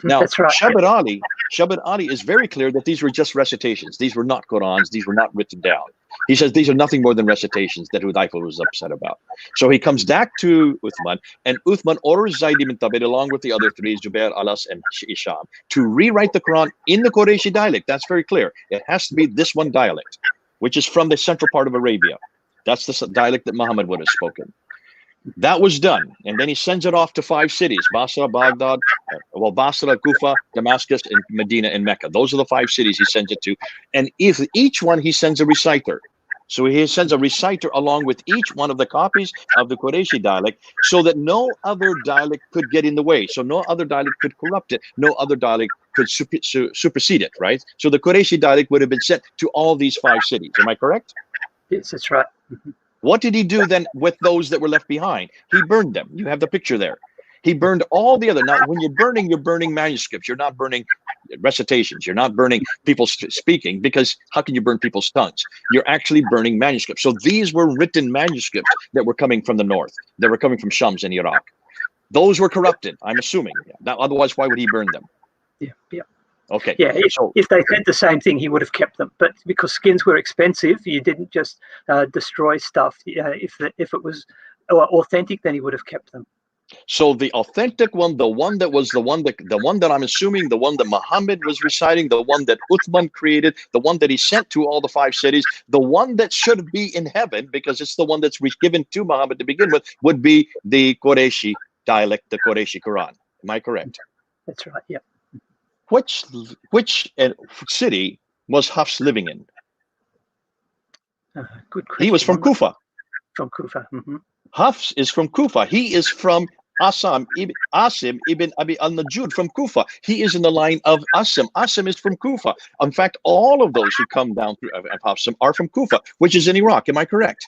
S1: Now,
S2: That's right.
S1: Shabbat Ali is very clear that these were just recitations. These were not Qur'ans. These were not written down. He says these are nothing more than recitations that Hudayfa was upset about. So he comes back to Uthman, and Uthman orders Zayd ibn Thabit, along with the other 3, Zubair, Alas, and Isham, to rewrite the Quran in the Qurayshi dialect. That's very clear. It has to be this one dialect, which is from the central part of Arabia. That's the dialect that Muhammad would have spoken. That was done, and then he sends it off to 5 cities: Basra, Baghdad, Basra, Kufa, Damascus, and Medina and Mecca. Those are the 5 cities he sends it to. And if each one he sends a reciter. So he sends a reciter along with each one of the copies of the Qurayshi dialect, so that no other dialect could get in the way. So no other dialect could corrupt it. No other dialect could supersede it, right? So the Qurayshi dialect would have been sent to all these 5 cities. Am I correct?
S2: Yes, that's right.
S1: What did he do then with those that were left behind? He burned them. You have the picture there. He burned all the other. Now, when you're burning manuscripts. You're not burning recitations. You're not burning people speaking, because how can you burn people's tongues? You're actually burning manuscripts. So these were written manuscripts that were coming from the north. That were coming from Shams and Iraq. Those were corrupted, I'm assuming. Now, otherwise, why would he burn them?
S2: Yeah.
S1: Okay.
S2: Yeah, if they said the same thing, he would have kept them. But because skins were expensive, you didn't just destroy stuff. If it was authentic, then he would have kept them.
S1: So the authentic one, the one that I'm assuming, the one that Muhammad was reciting, the one that Uthman created, the one that he sent to all the 5 cities, the one that should be in heaven, because it's the one that's given to Muhammad to begin with, would be the Qurayshi dialect, the Qurayshi Quran. Am I correct?
S2: That's right. Yeah.
S1: Which city was Hafs living in?
S2: Good question.
S1: He was from Kufa.
S2: From Kufa. Mm-hmm.
S1: Hafs is from Kufa. He is from Asim ibn Abi al-Najud from Kufa. He is in the line of Asim. Asim is from Kufa. In fact, all of those who come down through Hafs are from Kufa, which is in Iraq. Am I correct?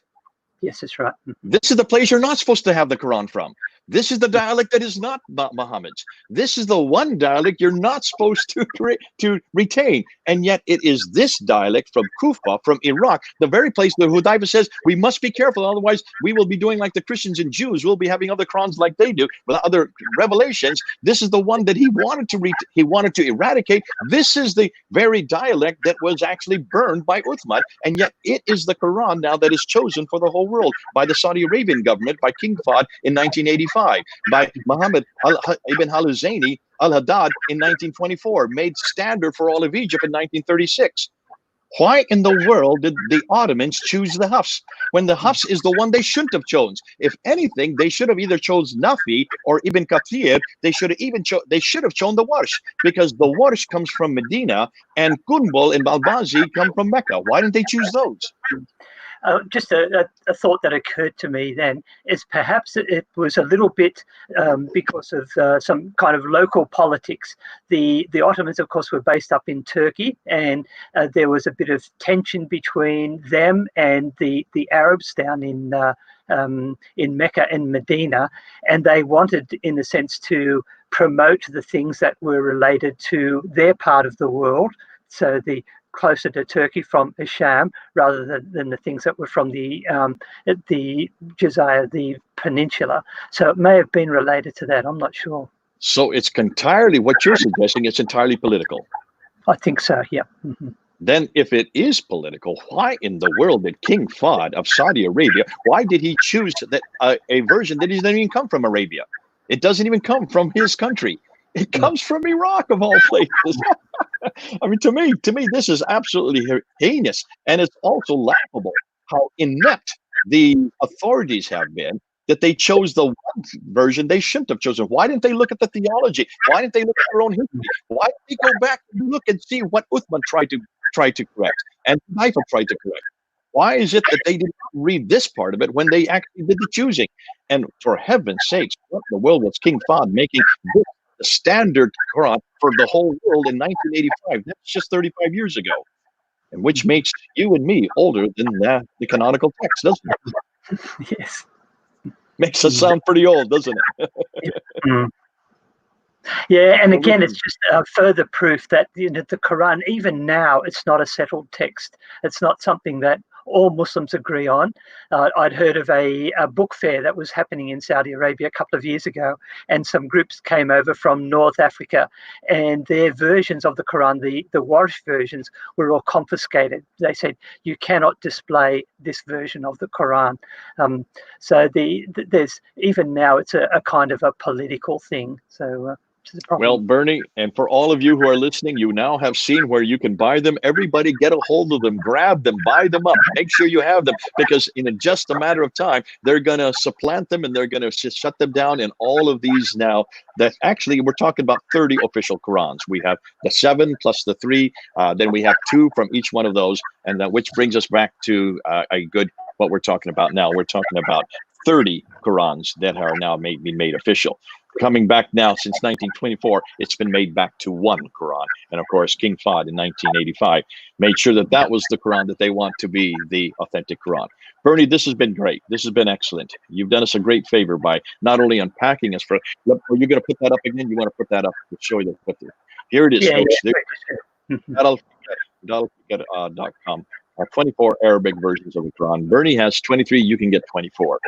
S2: Yes, that's right. Mm-hmm.
S1: This is the place you're not supposed to have the Quran from. This is the dialect that is not Muhammad's. This is the one dialect you're not supposed to retain. And yet it is this dialect from Kufa, from Iraq, the very place that Hudayfa says, we must be careful, otherwise we will be doing like the Christians and Jews. We'll be having other Qurans like they do, with other revelations. This is the one that he wanted to eradicate. This is the very dialect that was actually burned by Uthman. And yet it is the Quran now that is chosen for the whole world by the Saudi Arabian government, by King Fahd in 1985. By Muhammad ibn al-Husayni al-Haddad in 1924, made standard for all of Egypt in 1936. Why in the world did the Ottomans choose the Hafs, when the Hafs is the one they shouldn't have chosen? If anything, they should have either chose Nafi or Ibn Kathir. They should have chosen the Warsh, because the Warsh comes from Medina and Kunbul and Balbazi come from Mecca. Why didn't they choose those?
S2: Just a thought that occurred to me then is perhaps it was a little bit because of some kind of local politics. The Ottomans, of course, were based up in Turkey, and there was a bit of tension between them and the Arabs down in Mecca and Medina, and they wanted, in a sense, to promote the things that were related to their part of the world. So the closer to Turkey from Isham, rather than the things that were from the Jazira, the peninsula. So it may have been related to that. I'm not sure.
S1: So it's entirely what you're suggesting. It's entirely political.
S2: I think so. Yeah. Mm-hmm.
S1: Then, if it is political, why in the world did King Fahd of Saudi Arabia? Why did he choose that a version that doesn't even come from Arabia? It doesn't even come from his country. It comes from Iraq, of all places. I mean, to me, this is absolutely heinous, and it's also laughable how inept the authorities have been that they chose the one version they shouldn't have chosen. Why didn't they look at the theology? Why didn't they look at their own history? Why didn't they go back and look and see what Uthman tried to correct and Haifa tried to correct? Why is it that they did not read this part of it when they actually did the choosing? And for heaven's sakes, what in the world was King Fahd making this the standard Quran for the whole world in 1985? That's just 35 years ago, and which makes you and me older than the canonical text, doesn't it?
S2: Yes.
S1: Makes us sound pretty old, doesn't it?
S2: Yeah, and again, it's just further proof that the Quran, even now, it's not a settled text. It's not something that all Muslims agree on. I'd heard of a book fair that was happening in Saudi Arabia a couple of years ago, and some groups came over from North Africa, and their versions of the Quran, the Warsh versions, were all confiscated. They said, you cannot display this version of the Quran. So there's, even now, it's a kind of a political thing. So
S1: well, Bernie, and for all of you who are listening, you now have seen where you can buy them. Everybody get a hold of them, grab them, buy them up, make sure you have them, because in just a matter of time, they're going to supplant them and they're going to shut them down in all of these now. That actually, we're talking about 30 official Qurans. We have the 7 plus the 3, then we have 2 from each one of those, and which brings us back to what we're talking about now. We're talking about 30 Qurans that are now made official. Coming back now since 1924, it's been made back to one Quran. And of course, King Fahd in 1985 made sure that that was the Quran that they want to be the authentic Quran. Bernie, this has been great. This has been excellent. You've done us a great favor by not only unpacking us for. Are you going to put that up again? You want to put that up to show you the. Here it is, folks. That'll.com. 24 Arabic versions of the Quran. Bernie has 23. You can get 24.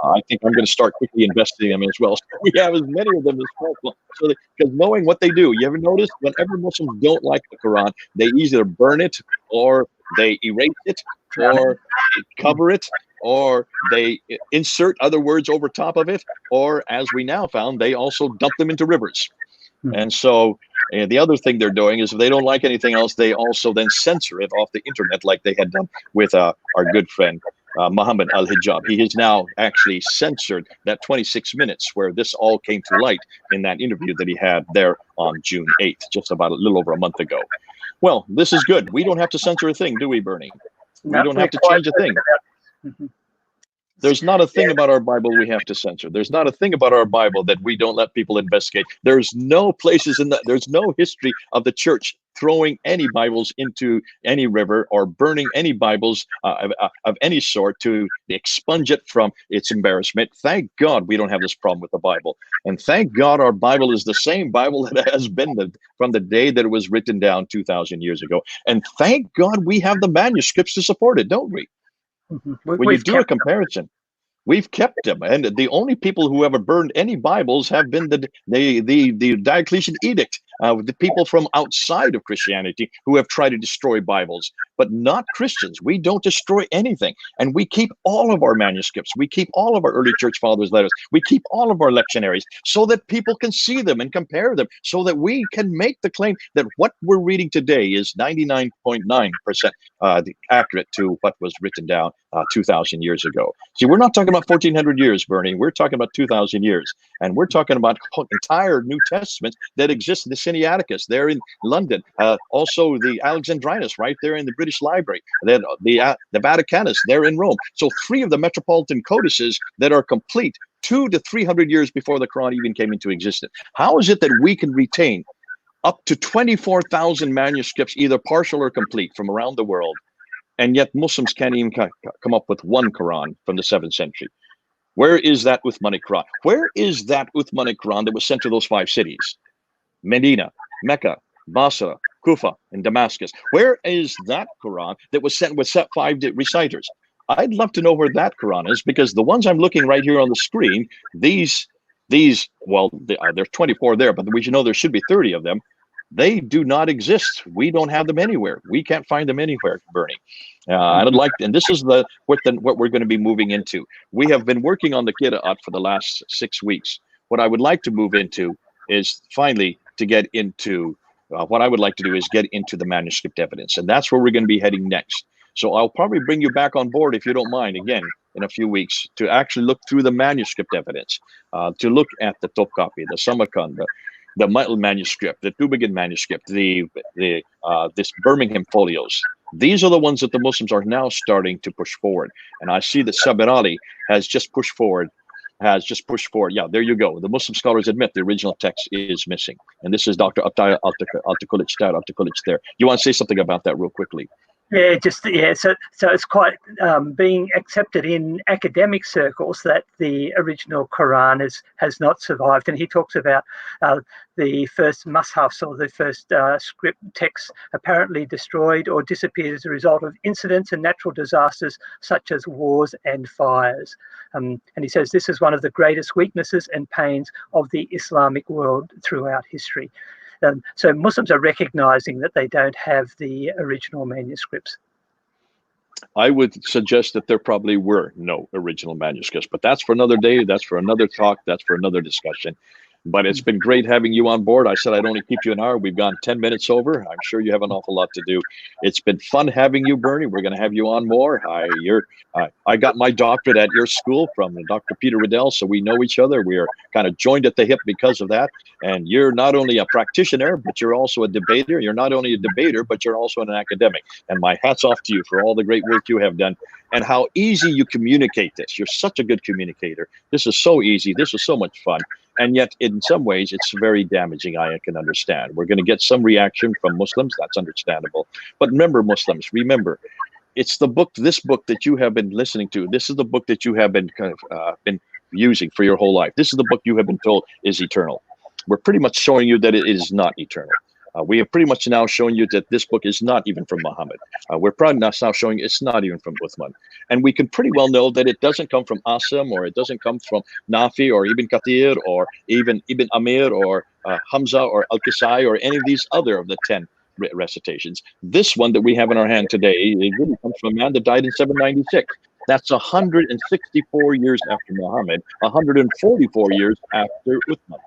S1: I think I'm going to start quickly investigating them as well. So we have as many of them as possible. So because knowing what they do, you ever notice whenever Muslims don't like the Quran, they either burn it, or they erase it, or they cover it, or they insert other words over top of it, or as we now found, they also dump them into rivers. And so the other thing they're doing is if they don't like anything else, they also then censor it off the internet, like they had done with our good friend Muhammad al-Hijab. He has now actually censored that 26 minutes where this all came to light in that interview that he had there on June 8th, just about a little over a month ago. Well, this is good. We don't have to censor a thing, do we, Bernie? We don't have to change a thing. There's not a thing about our Bible we have to censor. There's not a thing about our Bible that we don't let people investigate. There's no places there's no history of the church throwing any Bibles into any river or burning any Bibles of any sort to expunge it from its embarrassment. Thank God we don't have this problem with the Bible. And thank God our Bible is the same Bible that has been from the day that it was written down 2,000 years ago. And thank God we have the manuscripts to support it, don't we? When you do a comparison, we've kept them, and the only people who ever burned any Bibles have been the Diocletian edict, the people from outside of Christianity who have tried to destroy Bibles, but not Christians. We don't destroy anything, and we keep all of our manuscripts. We keep all of our early church fathers' letters. We keep all of our lectionaries so that people can see them and compare them, so that we can make the claim that what we're reading today is 99.9% accurate to what was written down 2,000 years ago. See, we're not talking about 1,400 years, Bernie. We're talking about 2,000 years, and we're talking about entire New Testaments that exist in the same Sinaiticus there in London, also the Alexandrinus right there in the British Library, then the Vaticanus there in Rome. So 3 of the metropolitan codices that are complete 200 to 300 years before the Quran even came into existence. How is it that we can retain up to 24,000 manuscripts, either partial or complete, from around the world, and yet Muslims can't even come up with one Quran from the 7th century? Where is that Uthmanic Quran? Where is that Uthmanic Quran that was sent to those 5 cities? Medina, Mecca, Basra, Kufa, and Damascus. Where is that Quran that was sent with 5 reciters? I'd love to know where that Quran is, because the ones I'm looking right here on the screen, these, well, there's 24 there, but we should know there should be 30 of them. They do not exist. We don't have them anywhere. We can't find them anywhere, Bernie. I'd like, and this is what we're going to be moving into. We have been working on the Qira'at for the last 6 weeks. What I would like to move into is finally to get into, what I would like to do is get into the manuscript evidence. And that's where we're going to be heading next. So I'll probably bring you back on board, if you don't mind, again, in a few weeks, to actually look through the manuscript evidence, to look at the Topkapi, the Samarkand, the Metal manuscript, the Tübingen manuscript, this Birmingham folios. These are the ones that the Muslims are now starting to push forward. And I see that Sabir Ali has just pushed forward. Yeah, there you go. The Muslim scholars admit the original text is missing. And this is Dr. Altikulic there. You want to say something about that real quickly?
S2: Yeah, so it's quite being accepted in academic circles that the original Quran has not survived. And he talks about the first mushafs, or the first script texts, apparently destroyed or disappeared as a result of incidents and natural disasters such as wars and fires. And he says this is one of the greatest weaknesses and pains of the Islamic world throughout history. So Muslims are recognizing that they don't have the original manuscripts.
S1: I would suggest that there probably were no original manuscripts, but that's for another day. That's for another talk. That's for another discussion. But it's been great having you on board. I said I'd only keep you an hour. We've gone 10 minutes over. I'm sure you have an awful lot to do. It's been fun having you, Bernie. We're going to have you on more. I got my doctorate at your school from Dr. Peter Riddell, so we know each other. We are kind of joined at the hip because of that. And you're not only a practitioner, but you're also a debater. You're not only a debater, but you're also an academic. And my hat's off to you for all the great work you have done and how easy you communicate this. You're such a good communicator. This is so easy. This is so much fun. And yet, in some ways, it's very damaging. I can understand. We're going to get some reaction from Muslims. That's understandable. But remember, Muslims, remember, it's this book that you have been listening to. This is the book that you have been been using for your whole life. This is the book you have been told is eternal. We're pretty much showing you that it is not eternal. We have pretty much now shown you that this book is not even from Muhammad. We're probably now showing it's not even from Uthman. And we can pretty well know that it doesn't come from Asim, or it doesn't come from Nafi, or Ibn Kathir, or even Ibn Amir, or Hamza, or Al-Kisai, or any of these other of the 10 recitations. This one that we have in our hand today, it really comes from a man that died in 796. That's 164 years after Muhammad, 144 years after Uthman.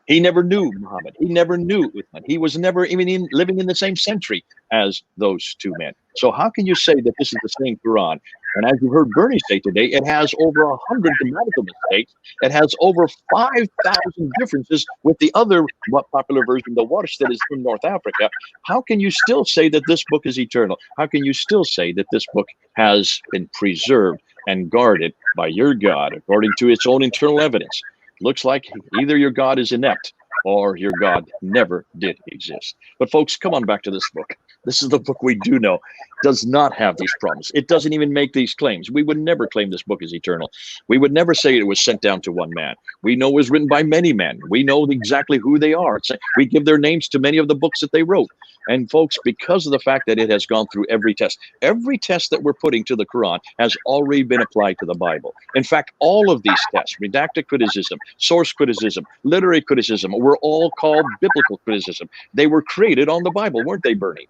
S1: He never knew Muhammad. He never knew Uthman. He was never even living in the same century as those two men. So how can you say that this is the same Quran? And as you heard Bernie say today, it has over 100 grammatical mistakes. It has over 5,000 differences with the other popular version, the Warsh, that is from North Africa. How can you still say that this book is eternal? How can you still say that this book has been preserved and guarded by your God according to its own internal evidence? Looks like either your God is inept or your God never did exist. But folks, come on back to this book. This is the book we do know does not have these problems. It doesn't even make these claims. We would never claim this book is eternal. We would never say it was sent down to one man. We know it was written by many men. We know exactly who they are. We give their names to many of the books that they wrote. And folks, because of the fact that it has gone through every test that we're putting to the Quran has already been applied to the Bible. In fact, all of these tests, redacted criticism, source criticism, literary criticism, were all called biblical criticism. They were created on the Bible, weren't they, Bernie?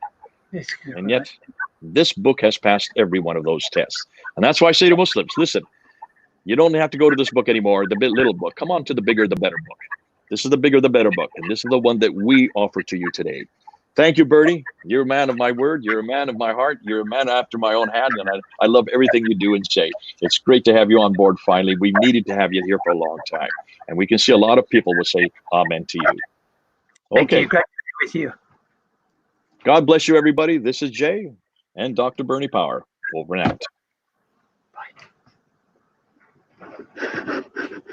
S1: And yet, this book has passed every one of those tests. And that's why I say to Muslims, listen, you don't have to go to this book anymore, the little book. Come on to the bigger, the better book. This is the bigger, the better book. And this is the one that we offer to you today. Thank you, Bernie. You're a man of my word. You're a man of my heart. You're a man after my own hand. And I love everything you do and say. It's great to have you on board finally. We needed to have you here for a long time. And we can see a lot of people will say amen to you.
S2: Thank
S1: Okay.
S2: you. Great to be with you.
S1: God bless you, everybody. This is Jay and Dr. Bernie Power. Over and out.
S2: Bye.